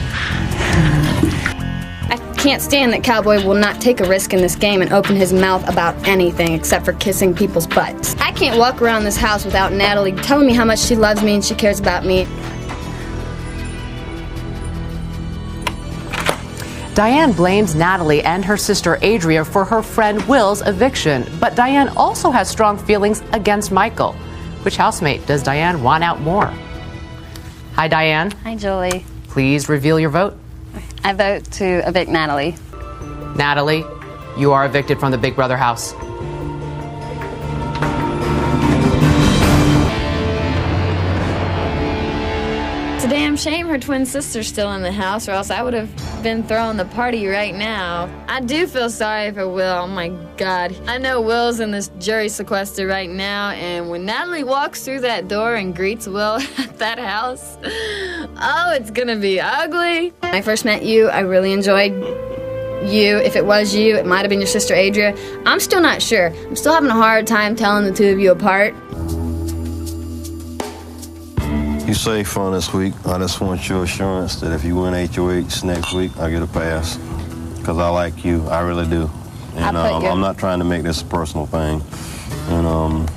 I can't stand that Cowboy will not take a risk in this game and open his mouth about anything except for kissing people's butts. I can't walk around this house without Natalie telling me how much she loves me and she cares about me. Diane blames Natalie and her sister Adria for her friend Will's eviction, but Diane also has strong feelings against Michael. Which housemate does Diane want out more? Hi, Diane. Hi, Julie. Please reveal your vote. I vote to evict Natalie. Natalie, you are evicted from the Big Brother house. It's a damn shame her twin sister's still in the house, or else I would have been throwing the party right now. I do feel sorry for Will. Oh my God. I know Will's in this jury sequester right now, and when Natalie walks through that door and greets Will at that house, oh, it's gonna be ugly. When I first met you, I really enjoyed you. If it was you, it might have been your sister Adria. I'm still not sure. I'm still having a hard time telling the two of you apart. You safe fun this week. I just want your assurance that if you win HOH next week, I get a pass. Because I like you. I really do. And I'm not trying to make this a personal thing. And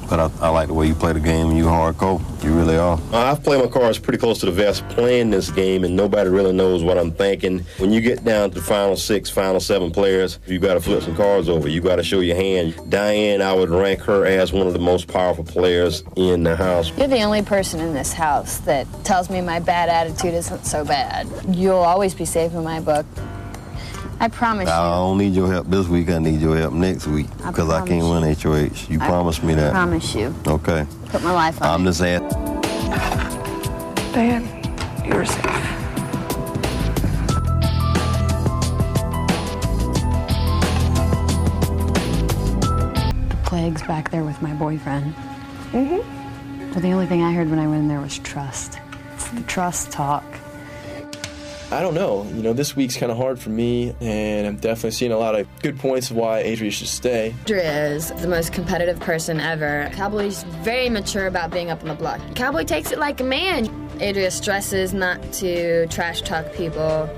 but I like the way you play the game, and you hardcore. You really are. I've played my cards pretty close to the vest playing this game, and nobody really knows what I'm thinking. When you get down to the final 6, final 7 players, you got to flip some cards over. You got to show your hand. Diane, I would rank her as one of the most powerful players in the house. You're the only person in this house that tells me my bad attitude isn't so bad. You'll always be safe in my book. I promise you. I don't need your help this week. I need your help next week because I can't win HOH. You promised me that. I promise you. Okay. Put my life on I'm it. just at. Diane, you're safe. The plague's back there with my boyfriend. Mm-hmm. Well, the only thing I heard when I went in there was trust. It's the trust talk. I don't know. You know, this week's kind of hard for me, and I'm definitely seeing a lot of good points of why Adria should stay. Adria is the most competitive person ever. Cowboy's very mature about being up on the block. Cowboy takes it like a man. Adria stresses not to trash talk people,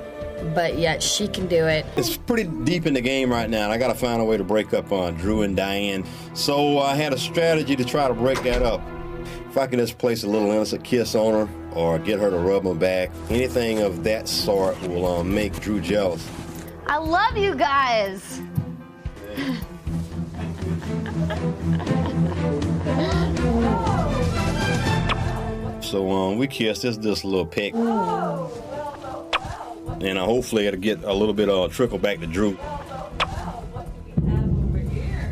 but yet she can do it. It's pretty deep in the game right now, and I got to find a way to break up on Drew and Diane. So I had a strategy to try to break that up. If I can just place a little innocent kiss on her or get her to rub my back, anything of that sort will make Drew jealous. I love you guys. So we kissed. It's just a little peck. And hopefully it'll get a little bit of trickle back to Drew.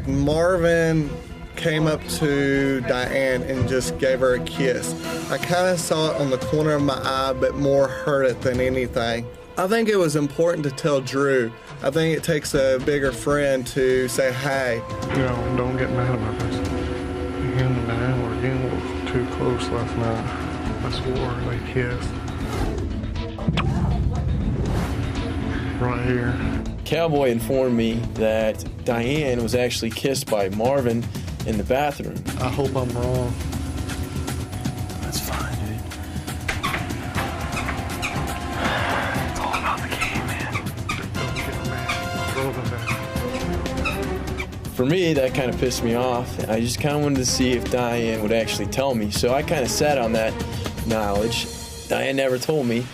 Marvin came up to Diane and just gave her a kiss. I kind of saw it on the corner of my eye, but more heard it than anything. I think it was important to tell Drew. I think it takes a bigger friend to say, hey. You know, don't get mad about this. Him and Diane were getting a little too close last night. I swore they kissed. Right here. Cowboy informed me that Diane was actually kissed by Marvin in the bathroom. I hope I'm wrong. That's fine, dude. It's all about the game, man. Don't get mad. Throw them down. For me, that kind of pissed me off. I just kind of wanted to see if Diane would actually tell me. So I kind of sat on that knowledge. Diane never told me.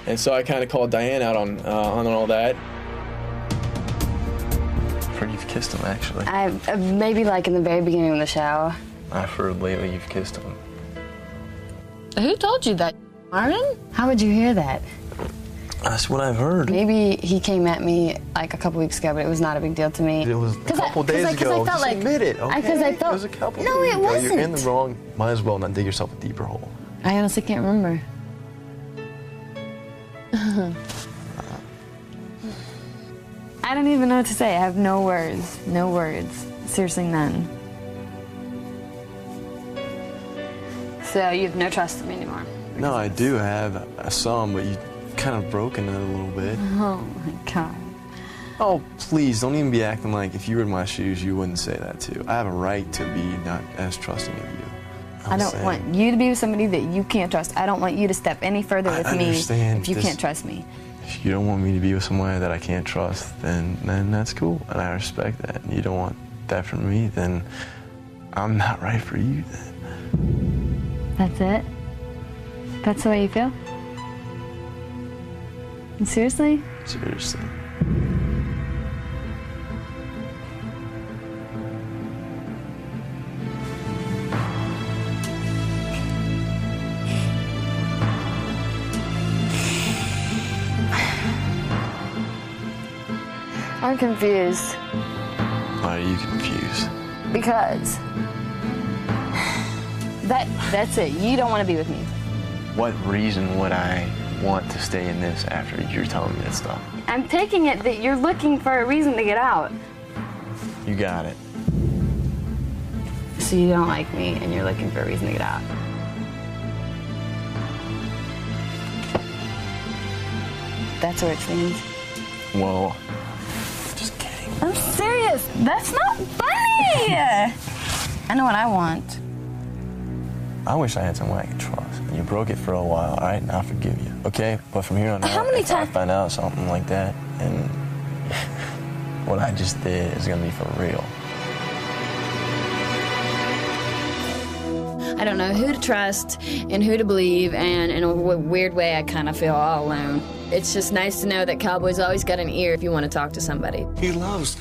And so I kind of called Diane out on all that. heard you've kissed him, actually. Maybe like in the very beginning of the shower. I've heard lately you've kissed him. Who told you that, Marvin? How would you hear that? That's what I've heard. Maybe he came at me like a couple weeks ago, but it was not a big deal to me. It was a couple days ago. I felt Just admit it, okay? Because I felt. It was a couple No, days it ago. wasn't. You're in the wrong. Might as well not dig yourself a deeper hole. I honestly can't remember. I don't even know what to say. I have no words. No words. Seriously, none. So you have no trust in me anymore? No, I do have some, but you've kind of broken it a little bit. Oh my God. Oh, please, don't even be acting like if you were in my shoes, you wouldn't say that too. I have a right to be not as trusting of you. I don't want you to be with somebody that you can't trust. I don't want you to step any further with me if you can't trust me. If you don't want me to be with somebody that I can't trust, then that's cool, and I respect that. And you don't want that from me, then I'm not right for you then. That's it? That's the way you feel? Seriously? Seriously. I'm confused. Why are you confused? Because that's it. You don't want to be with me. What reason would I want to stay in this after you're telling me that stuff? I'm taking it that you're looking for a reason to get out. You got it. So you don't like me and you're looking for a reason to get out. That's where it stands. Well, I'm serious. That's not funny. I know what I want. I wish I had someone I could trust. You broke it for a while, all right? And I forgive you, okay? But from here on out, if I find out something like that, and what I just did is gonna be for real. I don't know who to trust and who to believe, and in a weird way, I kind of feel all alone. It's just nice to know that Cowboy's always got an ear if you want to talk to somebody. He loves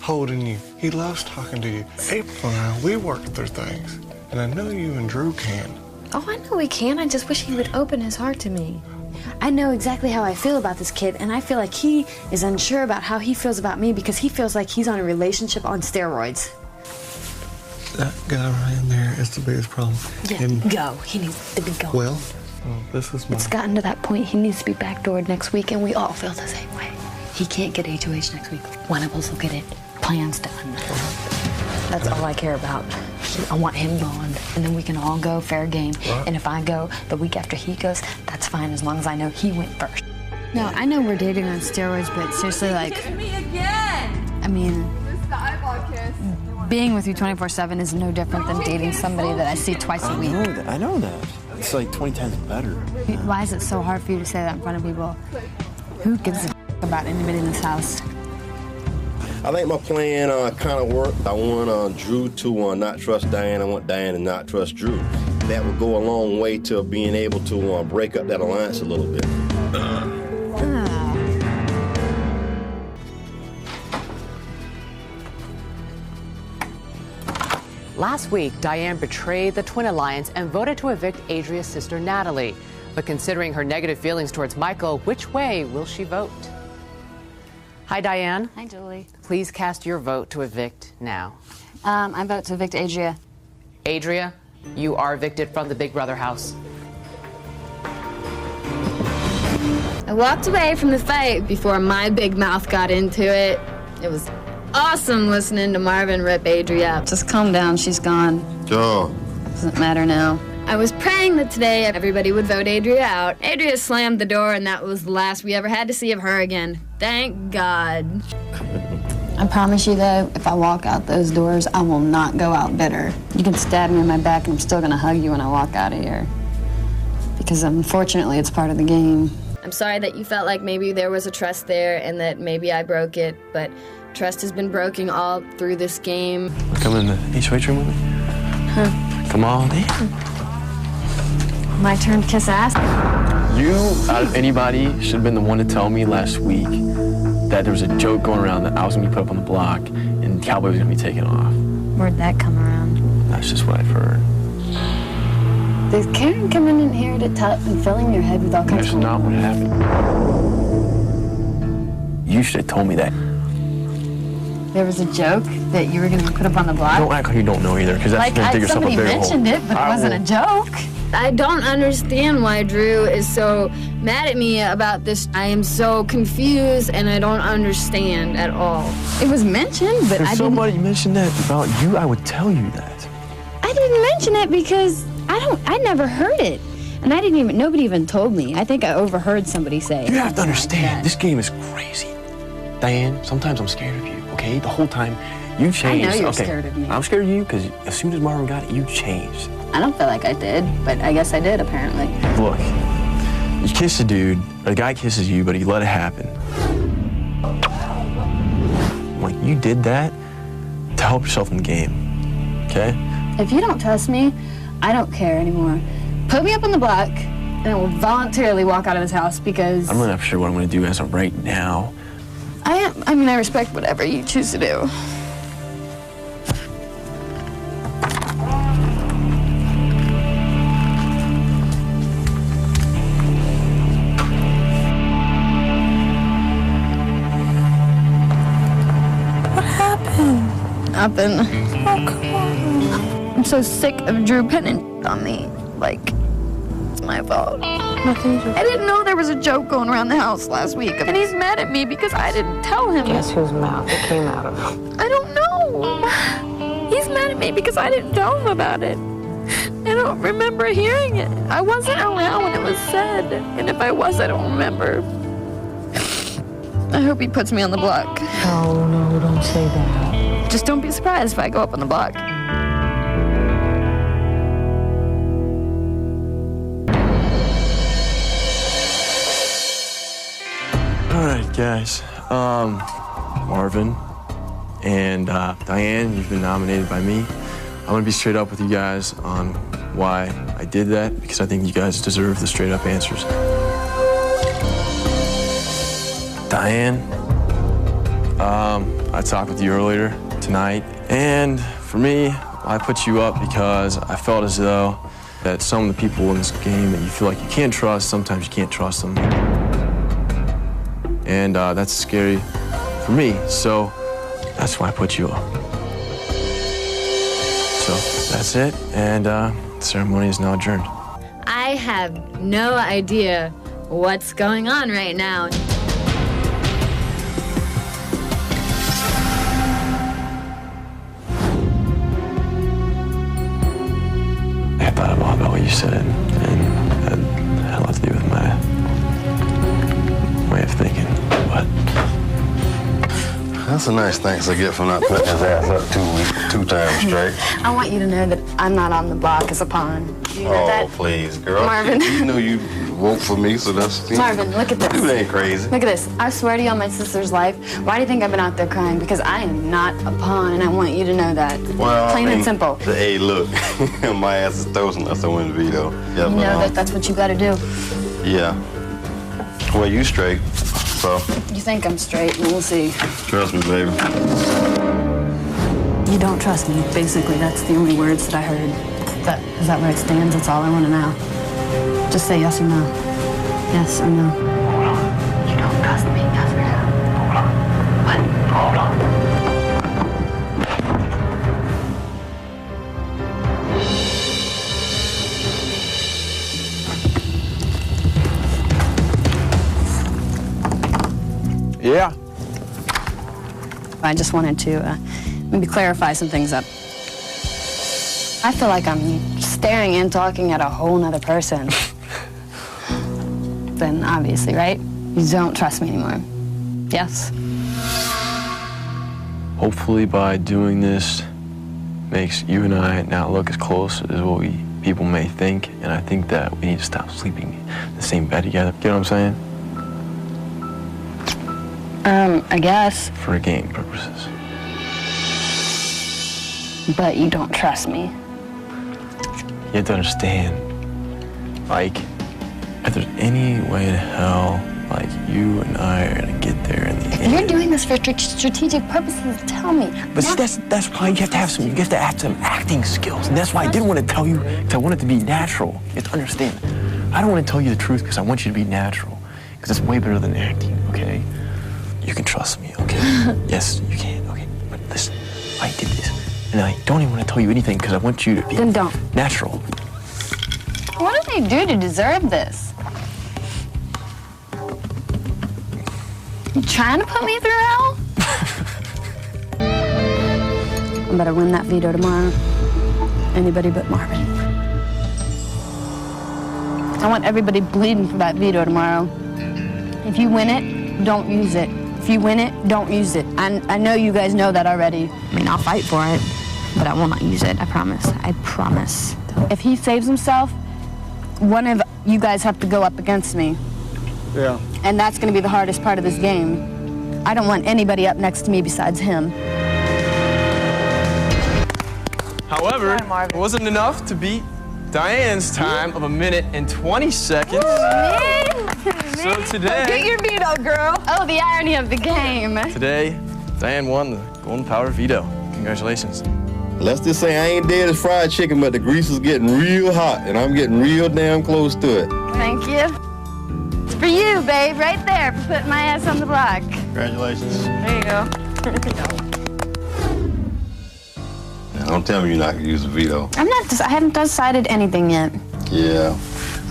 holding you. He loves talking to you. April and I, we work through things. And I know you and Drew can. Oh, I know he can. I just wish he would open his heart to me. I know exactly how I feel about this kid, and I feel like he is unsure about how he feels about me because he feels like he's on a relationship on steroids. That guy right in there is the biggest problem. Yeah, go. He needs to be going. Well, this is my... It's gotten to that point. He needs to be backdoored next week, and we all feel the same way. He can't get HOH next week. One of us will get it. Plans done. That's all I care about. I want him gone, and then we can all go fair game. Right. And if I go the week after he goes, that's fine as long as I know he went first. No, I know we're dating on steroids, but seriously, like... Kiss me again! I mean... This is the eyeball kiss. Being with you 24/7 is no different than dating somebody that I see twice a week. I know that. It's like 20 times better. Why is it so hard for you to say that in front of people? Who gives a about anybody in this house? I think my plan kind of worked. I want Drew to not trust Diane. I want Diane to not trust Drew. That would go a long way to being able to break up that alliance a little bit. Last week, Diane betrayed the twin alliance and voted to evict Adria's sister, Natalie. But considering her negative feelings towards Michael, which way will she vote? Hi, Diane. Hi, Julie. Please cast your vote to evict now. I vote to evict Adria. Adria, you are evicted from the Big Brother house. I walked away from the fight before my big mouth got into it. It was awesome listening to Marvin rip Adria. Just calm down, she's gone. Oh. Doesn't matter now. I was praying that today everybody would vote Adria out. Adria slammed the door, and that was the last we ever had to see of her again. Thank God. I promise you, though, if I walk out those doors, I will not go out bitter. You can stab me in my back, and I'm still gonna hug you when I walk out of here. Because unfortunately, it's part of the game. I'm sorry that you felt like maybe there was a trust there and that maybe I broke it, but trust has been broken all through this game. Come in the HOH room with me? Huh? Come on in. My turn to kiss ass? You, out of anybody, should have been the one to tell me last week that there was a joke going around that I was gonna be put up on the block and Cowboy was gonna be taken off. Where'd that come around? That's just what I've heard. Is Karen coming in here to tell and filling your head with all kinds That's of... not what happened. You should have told me that. There was a joke that you were going to put up on the block? Don't act like you don't know either, because that's Like, gonna dig yourself a somebody bigger hole. mentioned it, but it wasn't a joke. I don't understand why Drew is so mad at me about this. I am so confused and I don't understand at all. It was mentioned, but If somebody mentioned that about you, I would tell you that. I didn't mention it because I never heard it. And nobody even told me. I think I overheard somebody say it. You have to understand, this game is crazy. Diane, sometimes I'm scared of you, okay? The whole time, you changed. I know you're okay. scared of me. I'm scared of you because as soon as Marvin got it, you changed. I don't feel like I did, but I guess I did, apparently. Look, you kiss a dude, or the guy kisses you, but he let it happen. Like, you did that to help yourself in the game, okay? If you don't trust me, I don't care anymore. Put me up on the block and I will voluntarily walk out of this house because... I'm really not sure what I'm going to do as of right now. I respect whatever you choose to do. What happened? Nothing. Oh, come on. I'm so sick of Drew pinning on me. Like, it's my fault. I didn't know there was a joke going around the house last week. And he's mad at me because I didn't tell him. Guess whose mouth it came out of? I don't know. He's mad at me because I didn't tell him about it. I don't remember hearing it. I wasn't around when it was said. And if I was, I don't remember. I hope he puts me on the block. Oh, no, don't say that. Just don't be surprised if I go up on the block. All right, guys. Marvin and Diane, you've been nominated by me. I'm gonna be straight up with you guys on why I did that, because I think you guys deserve the straight up answers. Diane, I talked with you earlier tonight, and for me, I put you up because I felt as though that some of the people in this game that you feel like you can't trust, sometimes you can't trust them. And that's scary for me, so that's why I put you up. So that's it, and the ceremony is now adjourned. I have no idea what's going on right now. I thought about what you said, and that had a lot to do with my way of thinking, but... That's a nice thanks I get for not putting his ass up two times straight. I want you to know that I'm not on the block as a pawn. Do you know that? Oh, please, girl. Marvin. You know you vote for me, so that's... Marvin, look at this. You ain't crazy. Look at this. I swear to you on my sister's life, why do you think I've been out there crying? Because I am not a pawn, and I want you to know that. Well, Plain and simple. Hey, look, my ass is toast unless I win Veto. Yeah, You know that that's what you gotta do. Yeah. Well, you straight, so You think I'm straight, and we'll see. trust me, baby. You don't trust me. Basically, that's the only words that I heard. Is that where it stands? That's all I want to know. Just say yes or no. Yes or no. Hold on. You don't trust me, yes or no? Hold on. What? Hold on. Yeah. I just wanted to maybe clarify some things up. I feel like I'm staring and talking at a whole nother person. Then obviously, right? You don't trust me anymore. Yes? Hopefully by doing this makes you and I not look as close as what people may think, and I think that we need to stop sleeping in the same bed together. Get what I'm saying? I guess. For game purposes. But you don't trust me. You have to understand, like, if there's any way in hell Like, you and I are gonna get there in the end. If you're doing this for strategic purposes, tell me. But see, that's why you have to have some acting skills. And that's why I didn't want to tell you, because I want it to be natural. You have to understand. I don't want to tell you the truth because I want you to be natural. Because it's way better than acting, okay? You can trust me, okay? Yes, you can, okay? But listen, I did this. And I don't even want to tell you anything because I want you to be Then don't. natural. What did they do to deserve this? You trying to put me through hell? I better win that veto tomorrow. Anybody but Marvin. I want everybody bleeding for that veto tomorrow. If you win it, don't use it. If you win it, don't use it. I know you guys know that already. I mean, I'll fight for it, but I will not use it. I promise. I promise. If he saves himself, one of you guys have to go up against me. Yeah. And that's going to be the hardest part of this game. I don't want anybody up next to me besides him. However, it wasn't enough to beat Diane's time of 1 minute and 20 seconds. So today... Get your veto, girl. Oh, the irony of the game. Today, Diane won the Golden Power veto. Congratulations. Let's just say I ain't dead as fried chicken, but the grease is getting real hot, and I'm getting real damn close to it. Thank you. It's for you, babe, right there, for putting my ass on the block. Congratulations. There you go. Now, don't tell me you're not gonna use the veto. I haven't decided anything yet. Yeah,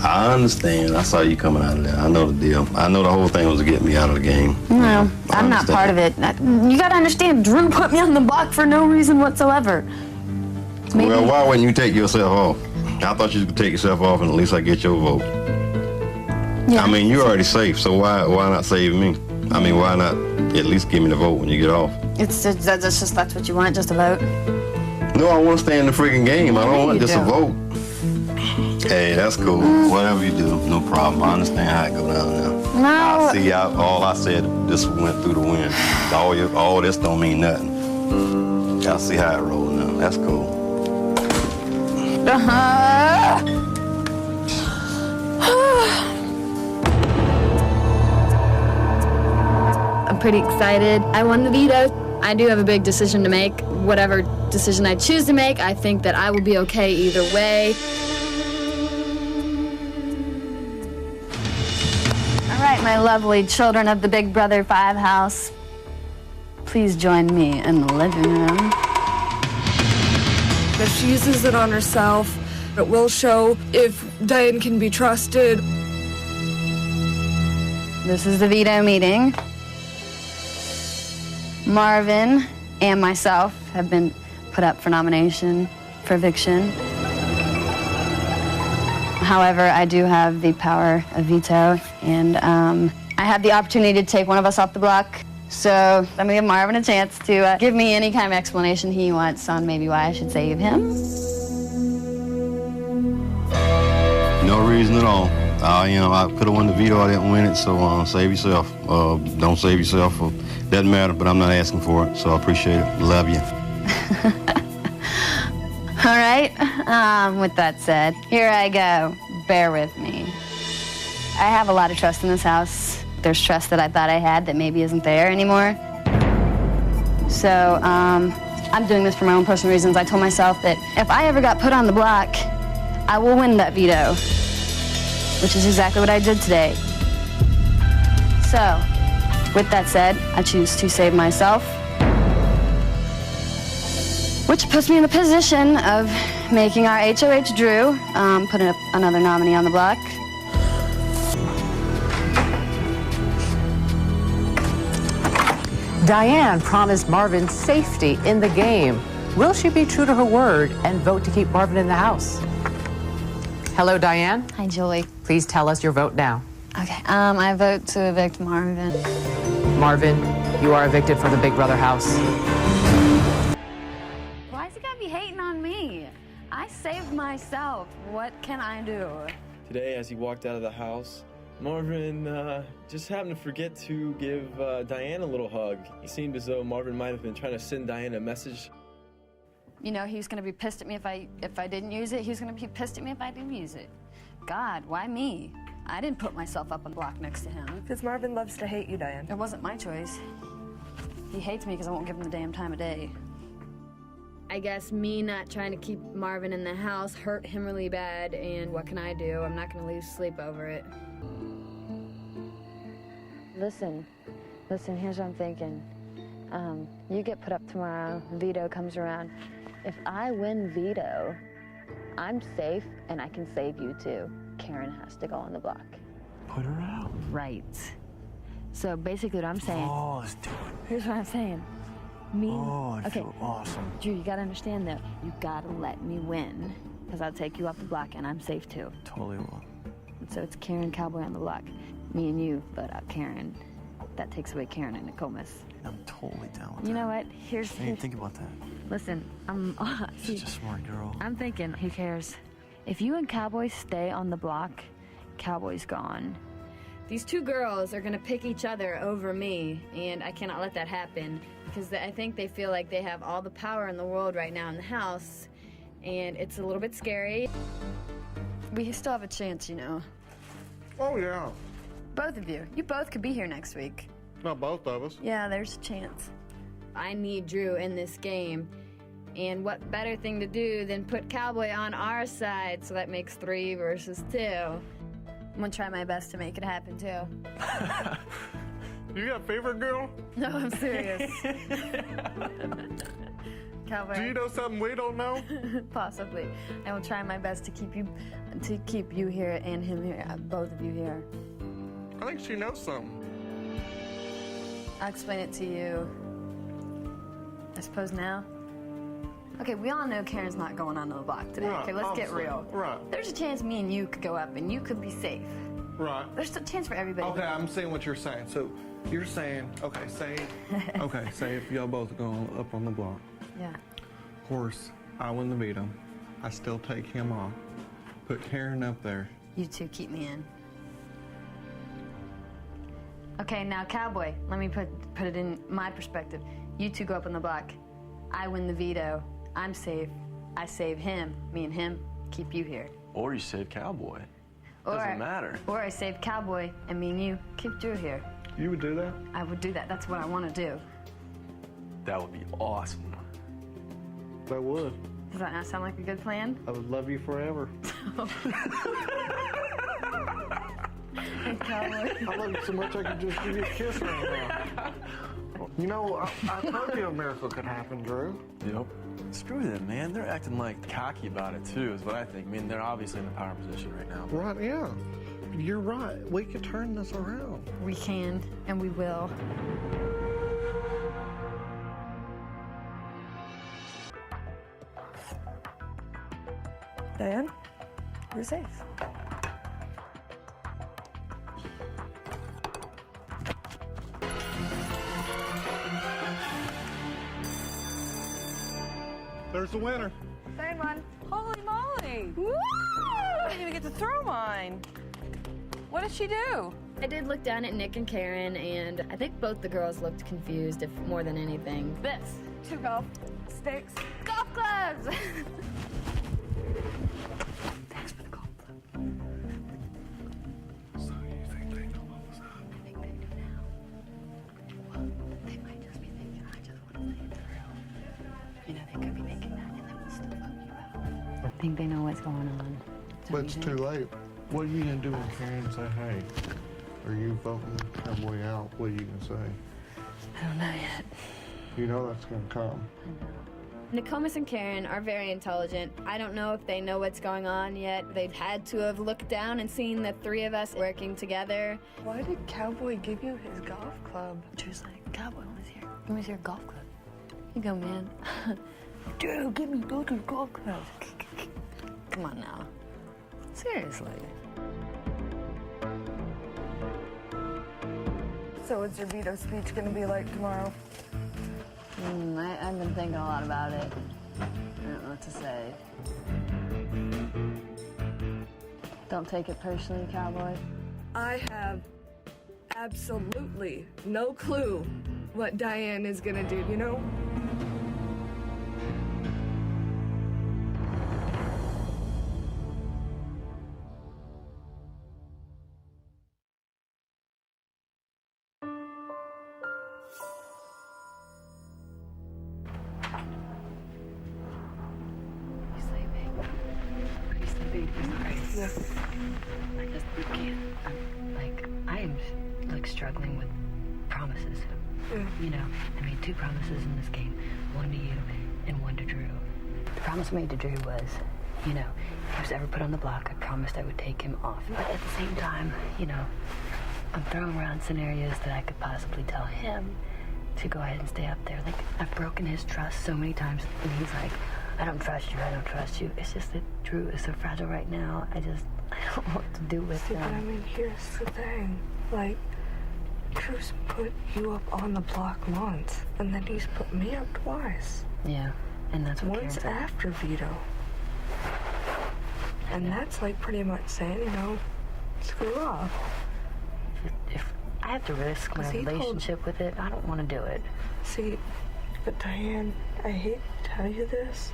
I understand. I saw you coming out of there. I know the deal. I know the whole thing was to get me out of the game. No, I'm not part of it. You gotta understand, Drew put me on the block for no reason whatsoever. Maybe. Well, why wouldn't you take yourself off? I thought you could take yourself off and at least I get your vote. Yeah. I mean, you're already safe, so why not save me? I mean, why not at least give me the vote when you get off? That's what you want, just a vote? No, I want to stay in the freaking game. I don't want you just a vote. Hey, that's cool. Whatever you do, no problem. I understand how it go down now. No. I see. All I said just went through the wind. All this don't mean nothing. I see how it rolls now. That's cool. I'm pretty excited. I won the veto. I do have a big decision to make. Whatever decision I choose to make, I think that I will be okay either way. All right, my lovely children of the Big Brother 5 house, please join me in the living room. If she uses it on herself, it will show if Diane can be trusted. This is the veto meeting. Marvin and myself have been put up for nomination for eviction. However, I do have the power of veto, and I have the opportunity to take one of us off the block. So I'm gonna give Marvin a chance to give me any kind of explanation he wants on maybe why I should save him. No reason at all. I could have won the veto. I didn't win it, so save yourself. Don't save yourself. Doesn't matter, but I'm not asking for it, so I appreciate it. Love you. All right, with that said, here I go. Bear with me. I have a lot of trust in this house. There's trust that I thought I had that maybe isn't there anymore. So, I'm doing this for my own personal reasons. I told myself that if I ever got put on the block, I will win that veto, which is exactly what I did today. So, with that said, I choose to save myself, which puts me in the position of making our HOH Drew, putting up another nominee on the block. Diane promised Marvin safety in the game. Will she be true to her word and vote to keep Marvin in the house? Hello, Diane. Hi, Julie. Please tell us your vote now. Okay, I vote to evict Marvin. Marvin, you are evicted from the Big Brother house. Why is he gotta be hating on me? I saved myself. What can I do? Today, as he walked out of the house, Marvin just happened to forget to give Diane a little hug. It seemed as though Marvin might have been trying to send Diane a message. You know, he was gonna be pissed at me if I didn't use it. He was gonna be pissed at me if I didn't use it. God, why me? I didn't put myself up on the block next to him. Because Marvin loves to hate you, Diane. It wasn't my choice. He hates me because I won't give him the damn time of day. I guess me not trying to keep Marvin in the house hurt him really bad, and what can I do? I'm not going to lose sleep over it. Listen, here's what I'm thinking. You get put up tomorrow, Veto comes around. If I win Veto, I'm safe and I can save you too. Karen has to go on the block. Put her out. Right. So basically what I'm saying. Oh, let's do it. Here's what I'm saying. Me. Oh, I okay. feel awesome. Drew, you gotta understand though. You gotta let me win. Because I'll take you off the block and I'm safe too. Totally will. And so it's Karen Cowboy on the block. Me and you vote out Karen. That takes away Karen and Nokomis. I'm totally down with that. You know what? I didn't think about that. Listen, I'm Such a smart girl. I'm thinking, who cares? If you and Cowboy stay on the block, Cowboy's gone. These two girls are gonna pick each other over me, and I cannot let that happen because I think they feel like they have all the power in the world right now in the house, and it's a little bit scary. We still have a chance, you know. Oh, yeah. Both of you. You both could be here next week. Not both of us. Yeah, there's a chance. I need Drew in this game, and what better thing to do than put Cowboy on our side, so that makes 3 versus 2. I'm gonna try my best to make it happen, too. You got a favorite girl? No, I'm serious. Cowboy. Do you know something we don't know? Possibly. I will try my best to keep you here and him here, both of you here. I think she knows something. I'll explain it to you, I suppose now. Okay, we all know Karen's not going onto the block today. Right, Okay, let's get obviously. real. Right. There's a chance me and you could go up and you could be safe. Right. There's a chance for everybody. Okay, I'm seeing what you're saying. So you're saying, okay, say if y'all both go up on the block. Yeah. Of course, I win the veto. I still take him off. Put Karen up there. You two keep me in. Okay, now Cowboy, let me put it in my perspective. You two go up on the block. I win the veto. I'm safe. I save him. Me and him keep you here. Or you save Cowboy. Doesn't matter. Or I save Cowboy and me and you keep Drew here. You would do that? I would do that. That's what I want to do. That would be awesome. That would. Does that not sound like a good plan? I would love you forever. Cowboy. I love you so much I could just give you a kiss right now. You know, I told you a miracle could happen, Drew. Yep. Screw them, man. They're acting like cocky about it too, is what I think. I mean, they're obviously in the power position right now. Right, yeah. You're right. We could turn this around. We can, and we will. Diane, you're safe. There's the winner. Same one. Holy moly! Woo! I didn't even get to throw mine. What did she do? I did look down at Nick and Karen, and I think both the girls looked confused, if more than anything. This. 2 golf sticks. Golf clubs! Thanks for the golf club. So you think they know what was up? I think they do now. Well, they might just be thinking, I just want to play it through. You know, they could be thinking that, and then we'll still fuck you out. I think they know what's going on. But it's too late. What are you gonna do when Karen say, hey, are you voting Cowboy out? What are you gonna say? I don't know yet. You know that's gonna come. Nokomis and Karen are very intelligent. I don't know if they know what's going on yet. They've had to have looked down and seen the 3 of us working together. Why did Cowboy give you his golf club? Drew's like, Cowboy was here. He was here golf club. Here you go, man. Drew, give me both your golf clubs. Come on now. Seriously. So what's your veto speech gonna be like tomorrow? I've been thinking a lot about it. I don't know what to say. Don't take it personally, Cowboy. I have absolutely no clue what Diane is gonna do, you know? Yeah. I just can't. I am like struggling with promises. You know, I made 2 promises in this game, one to you and one to Drew. The promise I made to Drew was, you know, if he was ever put on the block, I promised I would take him off. But at the same time, you know, I'm throwing around scenarios that I could possibly tell him to go ahead and stay up there. Like, I've broken his trust so many times, and he's like, I don't trust you, I don't trust you. It's just that Drew is so fragile right now. I don't know what to do with him. But I mean, here's the thing. Like, Drew's put you up on the block once, and then he's put me up twice. Yeah, and that's what once Karen after Veto. And that's like pretty much saying, you know, screw off. If I have to risk my relationship with it, I don't want to do it. See, but Diane, I hate to tell you this,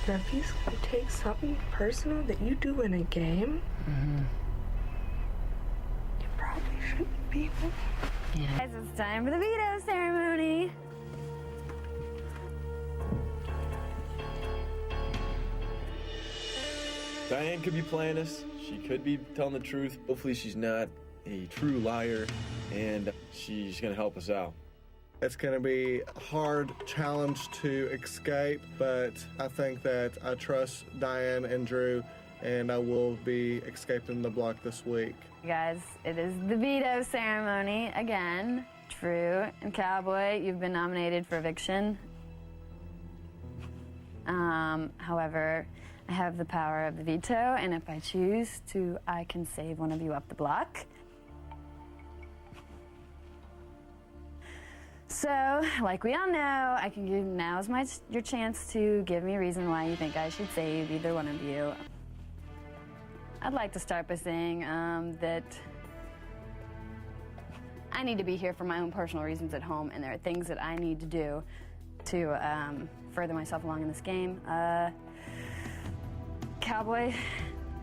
but if he's gonna take something personal that you do in a game, you probably shouldn't be with him. Yeah. Guys, it's time for the veto ceremony. Diane could be playing us. She could be telling the truth. Hopefully she's not a true liar, and she's gonna help us out. It's going to be a hard challenge to escape, but I think that I trust Diane and Drew, and I will be escaping the block this week. Guys, it is the veto ceremony again. Drew and Cowboy, you've been nominated for eviction. However, I have the power of the veto, and if I choose to, I can save one of you up the block. So, like we all know, I can give now's your chance to give me a reason why you think I should save either one of you. I'd like to start by saying that I need to be here for my own personal reasons at home, and there are things that I need to do to further myself along in this game. Cowboy,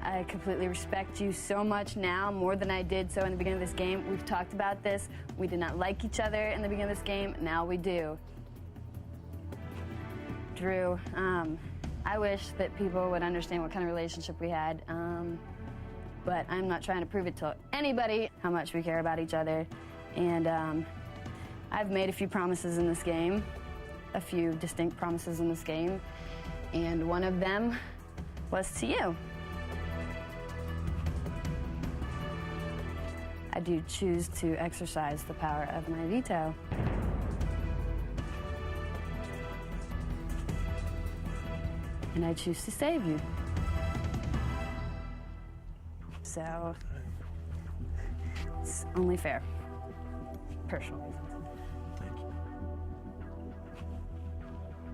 I completely respect you so much now, more than I did so in the beginning of this game. We've talked about this. We did not like each other in the beginning of this game. Now we do. Drew, I wish that people would understand what kind of relationship we had, but I'm not trying to prove it to anybody how much we care about each other. And I've made a few promises in this game, a few distinct promises in this game, and one of them was to you. I do choose to exercise the power of my veto. And I choose to save you. So, it's only fair. Personal reasons. Thank you.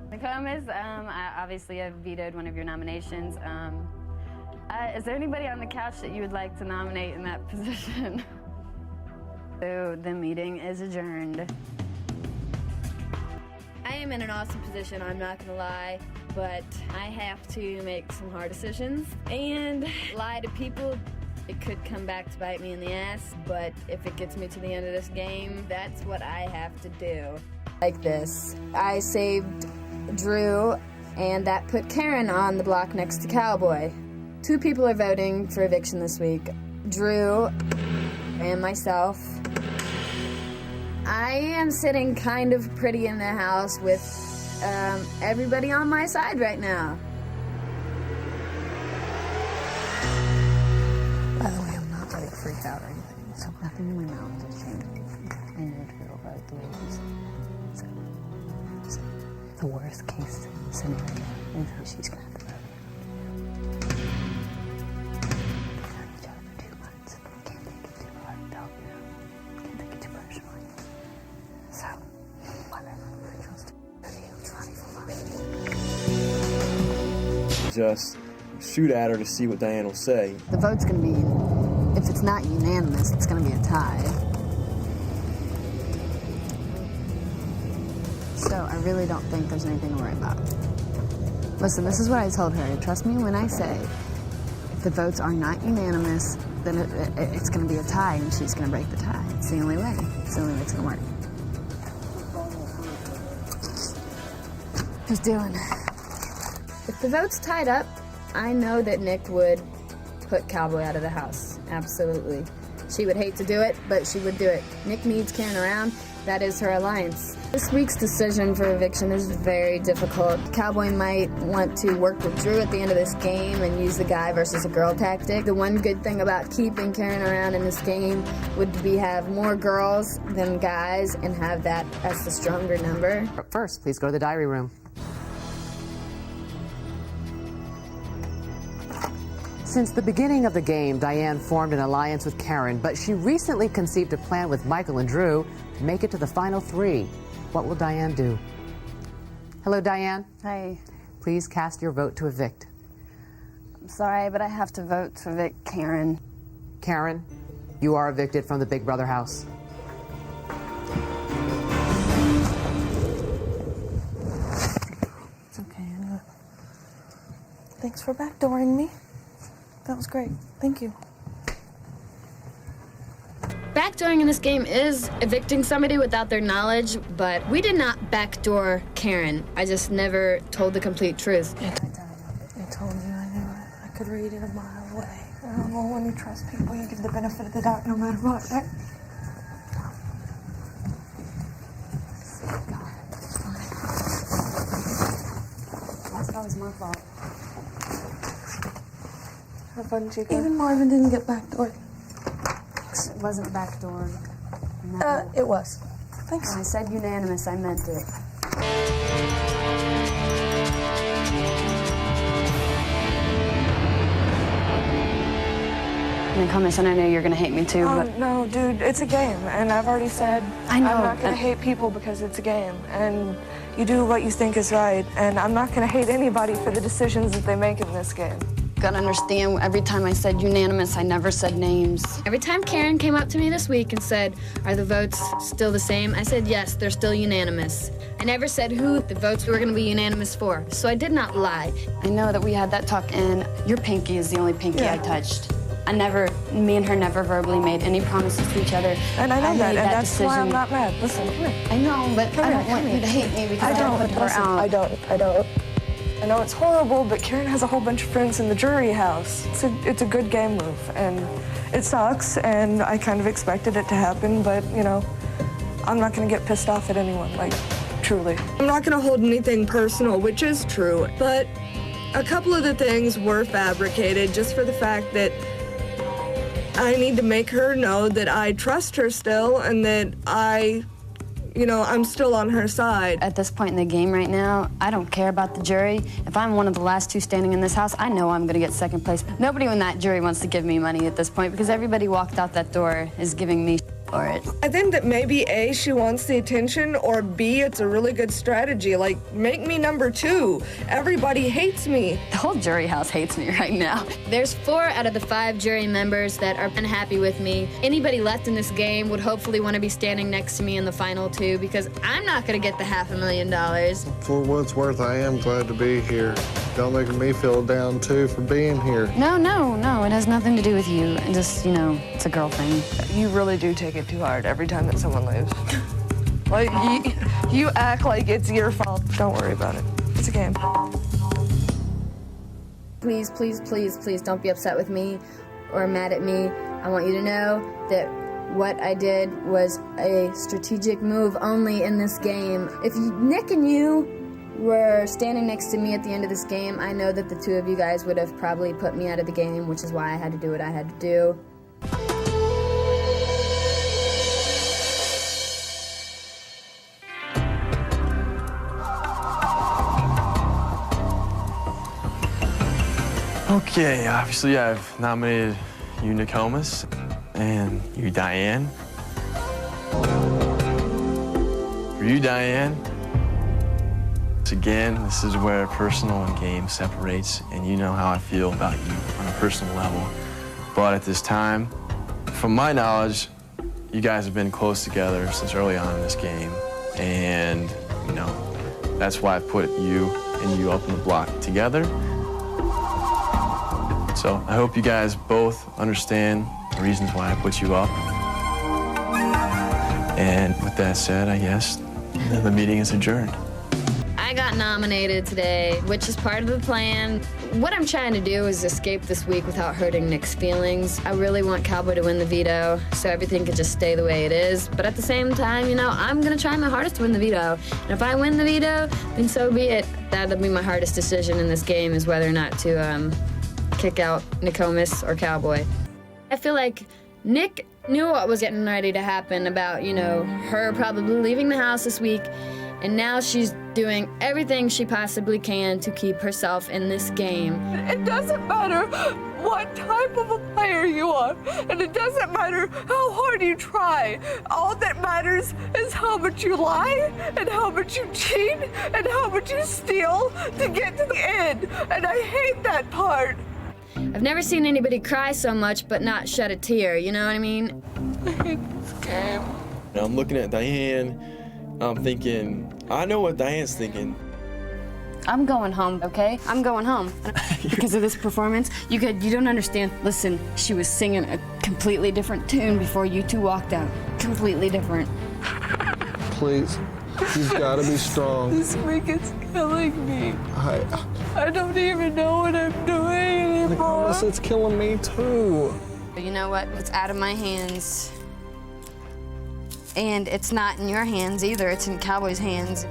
The problem is, I obviously have vetoed one of your nominations. Is there anybody on the couch that you would like to nominate in that position? So the meeting is adjourned. I am in an awesome position, I'm not gonna lie, but I have to make some hard decisions and lie to people. It could come back to bite me in the ass, but if it gets me to the end of this game, that's what I have to do. Like this, I saved Drew, and that put Karen on the block next to Cowboy. 2 people are voting for eviction this week, Drew and myself. I am sitting kind of pretty in the house with everybody on my side right now. By the way, I'm not ready to freak out or anything, so nothing in my mouth is changing. I know Drew about the way he's. So, the worst case scenario is that she's gonna have to vote. We've known each other for 2 months. Can't take it too hard, though, you know. Can't take it too personally. So, whatever. I trust you. It's not even funny. Just shoot at her to see what Diane will say. The vote's gonna be, if it's not unanimous, it's gonna be a tie. So I really don't think there's anything to worry about. Listen, this is what I told her. Trust me when I say, if the votes are not unanimous, then it's gonna be a tie and she's gonna break the tie. It's the only way. It's the only way it's gonna work. Just doing. If the vote's tied up, I know that Nick would put Cowboy out of the house. Absolutely. She would hate to do it, but she would do it. Nick needs Karen around. That is her alliance. This week's decision for eviction is very difficult. Cowboy might want to work with Drew at the end of this game and use the guy versus a girl tactic. The one good thing about keeping Karen around in this game would be have more girls than guys and have that as the stronger number. But first, please go to the diary room. Since the beginning of the game, Diane formed an alliance with Karen, but she recently conceived a plan with Michael and Drew to make it to the final 3. What will Diane do? Hello, Diane. Hi. Please cast your vote to evict. I'm sorry, but I have to vote to evict Karen. Karen, you are evicted from the Big Brother house. It's okay, I know it. Thanks for backdooring me. That was great. Thank you. Backdooring in this game is evicting somebody without their knowledge, but we did not backdoor Karen. I just never told the complete truth. I told you I knew it. I could read it a mile away. I don't know, when you trust people, you give the benefit of the doubt no matter what, right? That's always my fault. How fun did you go? Even Marvin didn't get backdoored. It wasn't backdoored. It was. Thanks. When I said unanimous, I meant it. And comments, and I know you're gonna hate me too, but... No, dude, it's a game, and I've already said I know. I'm not gonna hate people because it's a game, and you do what you think is right, and I'm not gonna hate anybody for the decisions that they make in this game. Gotta understand, every time I said unanimous, I never said names. Every time Karen came up to me this week and said, are the votes still the same? I said, yes, they're still unanimous. I never said who the votes were gonna be unanimous for, so I did not lie. I know that we had that talk, and your pinky is the only pinky I touched. Me and her never verbally made any promises to each other. And I know that, and that's decision. why I'm not mad. Listen, come here. I know, but I don't want you to hate me because I put her out. I don't. I know it's horrible, but Karen has a whole bunch of friends in the jury house. It's a good game move, and it sucks, and I kind of expected it to happen, but, you know, I'm not gonna get pissed off at anyone, like, truly. I'm not gonna hold anything personal, which is true, but a couple of the things were fabricated just for the fact that I need to make her know that I trust her still and that I'm still on her side. At this point in the game right now, I don't care about the jury. If I'm one of the last 2 standing in this house, I know I'm gonna get second place. Nobody in that jury wants to give me money at this point because everybody walked out that door is giving me for it. I think that maybe A, she wants the attention, or B, it's a really good strategy. Like, make me number 2. Everybody hates me. The whole jury house hates me right now. There's 4 out of the 5 jury members that are unhappy with me. Anybody left in this game would hopefully want to be standing next to me in the final 2 because I'm not gonna get the $500,000. For what it's worth, I am glad to be here. Y'all making me feel down too for being here. No, it has nothing to do with you. Just, it's a girl thing. You really do take it too hard every time that someone leaves. Like, you act like it's your fault. Don't worry about it. It's a game. Please, please, please, please don't be upset with me or mad at me. I want you to know that what I did was a strategic move only in this game. If Nick and you were standing next to me at the end of this game, I know that the 2 of you guys would have probably put me out of the game, which is why I had to do what I had to do. Okay, obviously I've nominated you, Nokomis, and you, Diane. For you, Diane, again, this is where personal and game separates, and you know how I feel about you on a personal level. But at this time, from my knowledge, you guys have been close together since early on in this game, and, that's why I put you and you up in the block together. So I hope you guys both understand the reasons why I put you up. And with that said, I guess the meeting is adjourned. I got nominated today, which is part of the plan. What I'm trying to do is escape this week without hurting Nick's feelings. I really want Cowboy to win the veto so everything could just stay the way it is. But at the same time, you know, I'm gonna try my hardest to win the veto. And if I win the veto, then so be it. That'll be my hardest decision in this game, is whether or not to kick out Nokomis or Cowboy. I feel like Nick knew what was getting ready to happen about, you know, her probably leaving the house this week, and now she's doing everything she possibly can to keep herself in this game. It doesn't matter what type of a player you are, and it doesn't matter how hard you try. All that matters is how much you lie, and how much you cheat, and how much you steal to get to the end, and I hate that part. I've never seen anybody cry so much but not shed a tear, you know what I mean? I hate this game. I'm looking at Diane, I'm thinking, I know what Diane's thinking. I'm going home, okay? I'm going home. Because of this performance, you don't understand. Listen, she was singing a completely different tune before you two walked out. Completely different. Please, you've got to be strong. This week is killing me. I don't even know what I'm doing anymore. It's killing me too. You know what? It's out of my hands. And it's not in your hands either. It's in Cowboy's hands.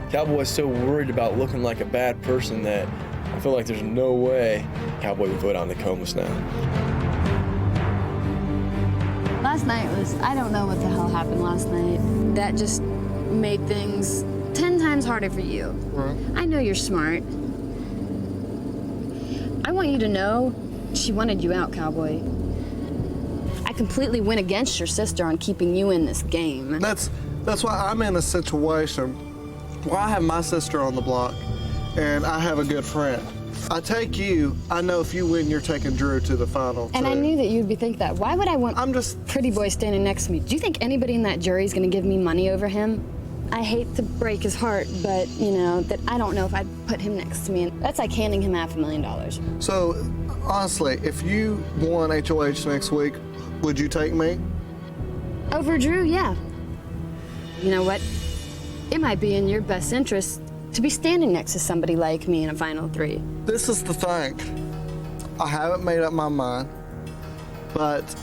Cowboy's so worried about looking like a bad person that I feel like there's no way Cowboy would vote on Nokomis now. Last night was, I don't know what the hell happened last night. That just made things 10 times harder for you. Right. I know you're smart. I want you to know she wanted you out, Cowboy. I completely went against your sister on keeping you in this game. That's why I'm in a situation where I have my sister on the block and I have a good friend. I take you, I know if you win, you're taking Drew to the final. And too. I knew that you'd be think that. Why would I want Pretty Boy standing next to me? Do you think anybody in that jury is gonna give me money over him? I hate to break his heart, but you know, that I don't know if I'd put him next to me. And that's like handing him $500,000. So, honestly, if you won HOH next week, would you take me? Over Drew, yeah. You know what? It might be in your best interest to be standing next to somebody like me in a final 3. This is the thing. I haven't made up my mind, but,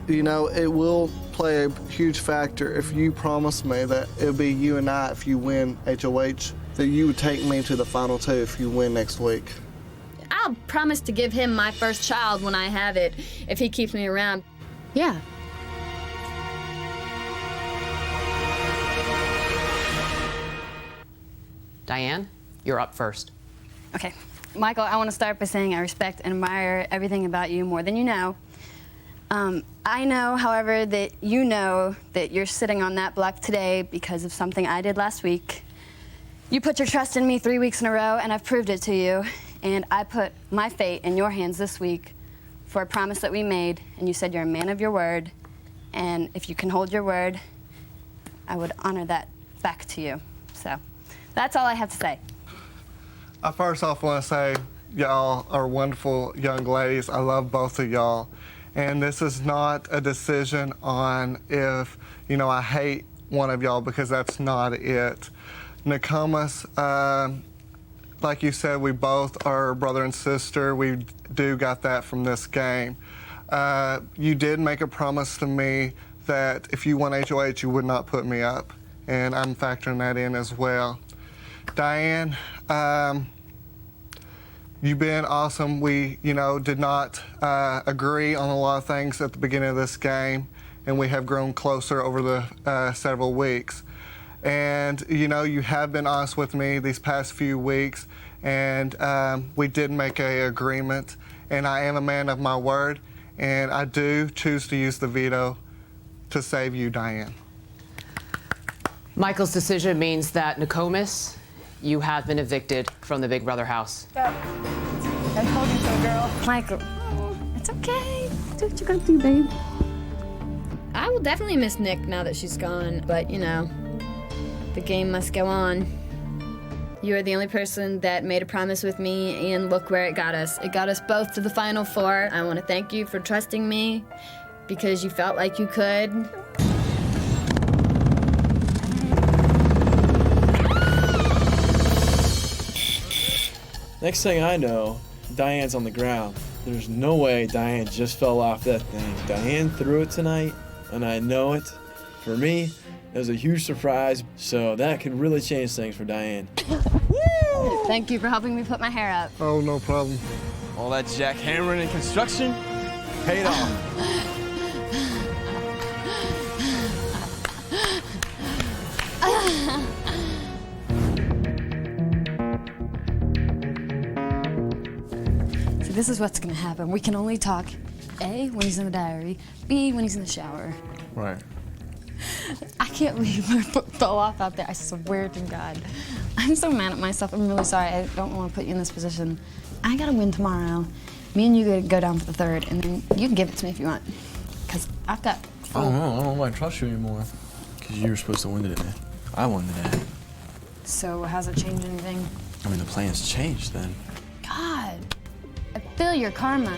you know, it will play a huge factor if you promise me that it'll be you and I if you win HOH, that you would take me to the final 2 if you win next week. I'll promise to give him my first child when I have it, if he keeps me around. Yeah. Diane, you're up first. Okay. Michael, I want to start by saying I respect and admire everything about you more than you know. I know, however, that you know that you're sitting on that block today because of something I did last week. You put your trust in me 3 weeks in a row, and I've proved it to you. And I put my fate in your hands this week for a promise that we made, and you said you're a man of your word, and if you can hold your word, I would honor that back to you. So that's all I have to say. I first off want to say y'all are wonderful young ladies. I love both of y'all. And this is not a decision on if, you know, I hate one of y'all, because that's not it. Nokomis, like you said, we both are brother and sister. We do got that from this game. You did make a promise to me that if you won HOH, you would not put me up. And I'm factoring that in as well. Diane, you've been awesome. We, you know, did not agree on a lot of things at the beginning of this game, and we have grown closer over the several weeks. And, you know, you have been honest with me these past few weeks, and we did make an agreement, and I am a man of my word, and I do choose to use the veto to save you, Diane. Michael's decision means that Nokomis, you have been evicted from the Big Brother house. Yep. I told you so, girl. Michael, it's okay. Do what you gotta do, babe. I will definitely miss Nick now that she's gone, but you know, the game must go on. You are the only person that made a promise with me, and look where it got us. It got us both to the Final 4. I want to thank you for trusting me, because you felt like you could. Next thing I know, Diane's on the ground. There's no way Diane just fell off that thing. Diane threw it tonight, and I know it. For me, it was a huge surprise, so that could really change things for Diane. Thank you for helping me put my hair up. Oh, no problem. All that jackhammering and construction paid off. See, this is what's gonna happen. We can only talk A, when he's in the diary, B, when he's in the shower. Right. I can't believe my foot fell off out there. I swear to God. I'm so mad at myself. I'm really sorry. I don't want to put you in this position. I gotta win tomorrow. Me and you gotta go down for the third, and then you can give it to me if you want. Because I've got full... I don't know if I trust you anymore. Because you were supposed to win today. I won today. So how's it change anything? I mean, the plans changed then. God, I feel your karma.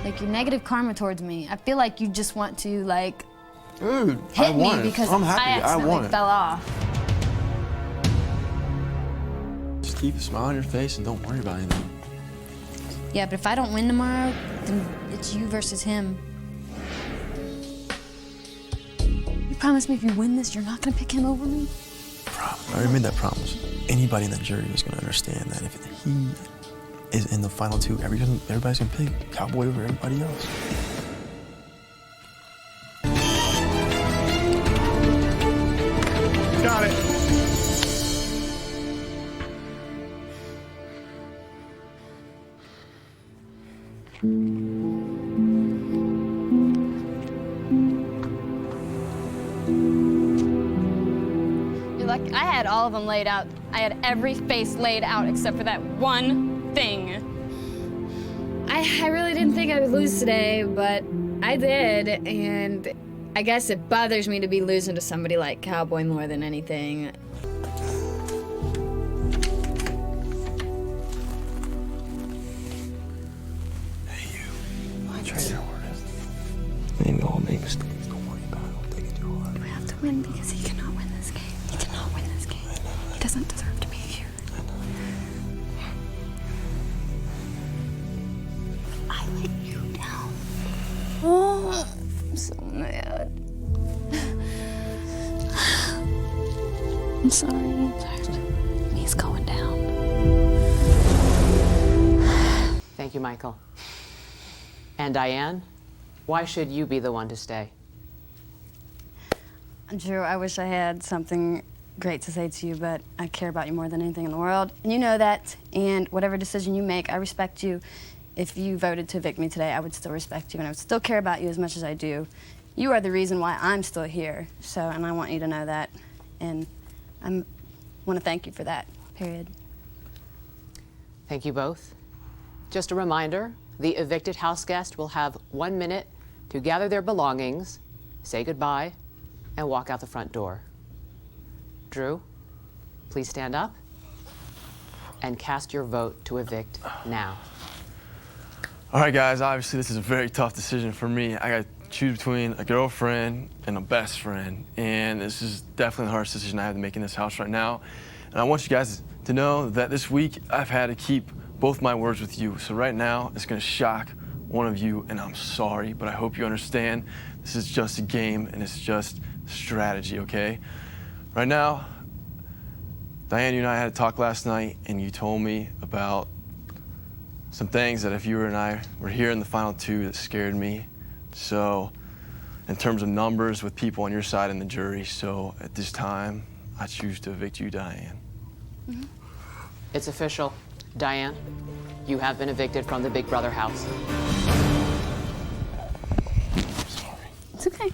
Like your negative karma towards me. I feel like you just want to like Dude, hit I won me it. because I'm I happy. I accidentally won it. fell off. Just keep a smile on your face and don't worry about anything. Yeah, but if I don't win tomorrow, then it's you versus him. You promise me if you win this, you're not gonna pick him over me? I already made that promise. Anybody in that jury is gonna understand that if he is in the final two, everybody's gonna pick Cowboy over everybody else. Got it. Like, I had all of them laid out. I had every face laid out except for that one thing. I really didn't think I would lose today, but I did, and I guess it bothers me to be losing to somebody like Cowboy more than anything. I tried your hardest. Maybe I'll make mistakes. Don't worry about it. I'll take it too hard. We have to win because he cannot win this game. He cannot win this game. He doesn't deserve to be here. I let you down. Oh, I'm so mad. I'm sorry. He's going down. Thank you, Michael. And Diane, why should you be the one to stay? Drew, I wish I had something great to say to you, but I care about you more than anything in the world. And you know that. And whatever decision you make, I respect you. If you voted to evict me today, I would still respect you, and I would still care about you as much as I do. You are the reason why I'm still here. So, and I want you to know that. And I want to thank you for that, period. Thank you both. Just a reminder, the evicted house guest will have 1 minute to gather their belongings, say goodbye, and walk out the front door. Drew, please stand up and cast your vote to evict now. All right, guys, obviously this is a very tough decision for me. I got to choose between a girlfriend and a best friend, and this is definitely the hardest decision I have to make in this house right now. And I want you guys to know that this week I've had to keep both my words with you. So right now, it's gonna shock one of you, and I'm sorry, but I hope you understand this is just a game and it's just strategy, okay? Right now, Diane, you and I had a talk last night, and you told me about some things that if you and I were here in the final two that scared me. So in terms of numbers with people on your side in the jury, so at this time, I choose to evict you, Diane. Mm-hmm. It's official. Diane, you have been evicted from the Big Brother house. Sorry. It's okay.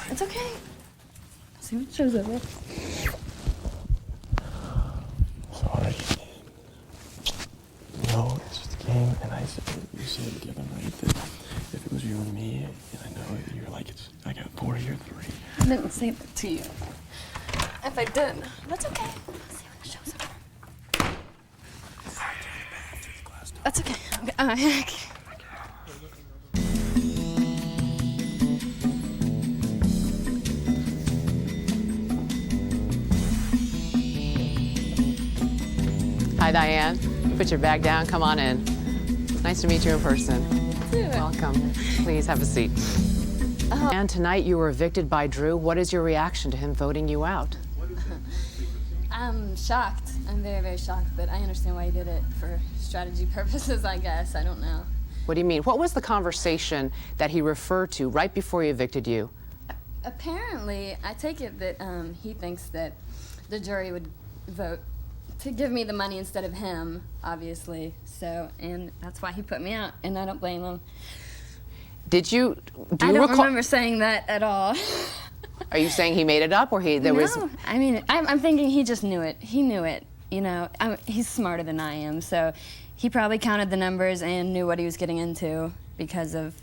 It's okay. See what shows up. Sorry. No, it's just a game, and you said the other night that if it was you and me, and I know you're like, I got 4, you're 3. I didn't say that to you. If I did, that's okay. It's okay. Okay. Hi, Diane. Put your bag down. Come on in. Nice to meet you in person. Welcome. Please have a seat. And tonight you were evicted by Drew. What is your reaction to him voting you out? I'm shocked. I'm very, very shocked, but I understand why he did it for strategy purposes, I guess. I don't know. What do you mean? What was the conversation that he referred to right before he evicted you? Apparently, I take it that he thinks that the jury would vote to give me the money instead of him, obviously. So, and that's why he put me out, and I don't blame him. Do you I don't recall? remember saying that at all. Are you saying he made it up, or there no, was? I mean, I'm thinking he just knew it. He knew it. You know, he's smarter than I am, so he probably counted the numbers and knew what he was getting into because of,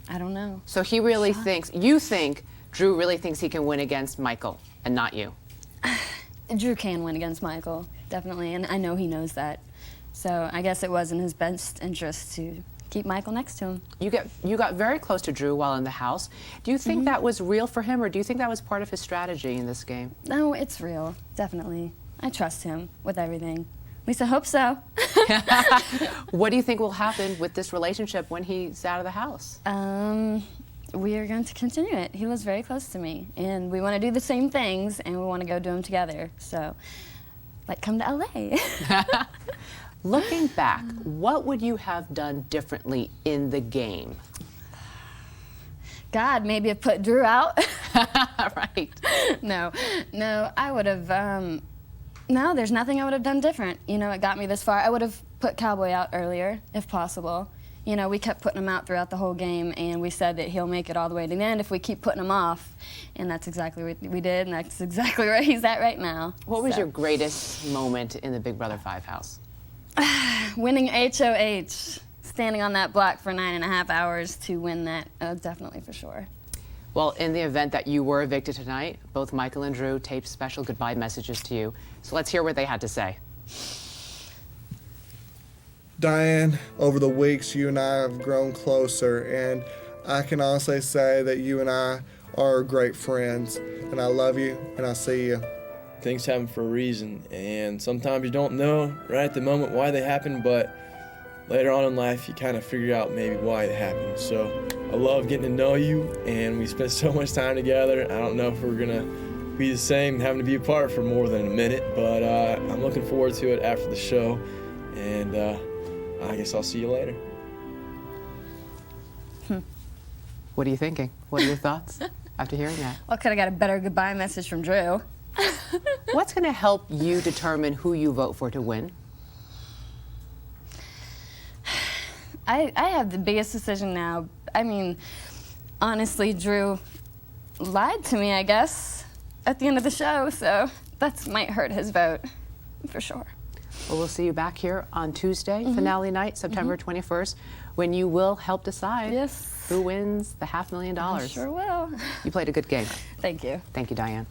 I don't know. So he really thinks, you think Drew really thinks he can win against Michael and not you? Drew can win against Michael, definitely, and I know he knows that. So I guess it was in his best interest to keep Michael next to him. You got very close to Drew while in the house. Do you think that was real for him, or do you think that was part of his strategy in this game? No, it's real, definitely. I trust him with everything. At least I hope so. What do you think will happen with this relationship when he's out of the house? We are going to continue it. He lives very close to me, and we want to do the same things, and we want to go do them together. So, like, come to LA. Looking back, what would you have done differently in the game? God, maybe have put Drew out. Right. No, I would have, no, there's nothing I would have done different. You know, it got me this far. I would have put Cowboy out earlier, if possible. You know, we kept putting him out throughout the whole game, and we said that he'll make it all the way to the end if we keep putting him off. And that's exactly what we did, and that's exactly where he's at right now. What was your greatest moment in the Big Brother 5 house? Winning HOH, standing on that block for 9.5 hours to win that, definitely for sure. Well, in the event that you were evicted tonight, both Michael and Drew taped special goodbye messages to you. So let's hear what they had to say. Diane, over the weeks, you and I have grown closer, and I can honestly say that you and I are great friends, and I love you, and I see you. Things happen for a reason, and sometimes you don't know right at the moment why they happen, but later on in life, you kind of figure out maybe why it happened. So I love getting to know you, and we spent so much time together. I don't know if we're gonna be the same, having to be apart for more than a minute, but I'm looking forward to it after the show, and I guess I'll see you later. What are you thinking? What are your thoughts after hearing that? Well, could have got a better goodbye message from Drew. What's going to help you determine who you vote for to win? I have the biggest decision now. I mean, honestly, Drew lied to me, I guess, at the end of the show, so that might hurt his vote, for sure. Well, we'll see you back here on Tuesday, finale night, September 21st, when you will help decide who wins the $500,000. I sure will. You played a good game. Thank you. Thank you, Diane.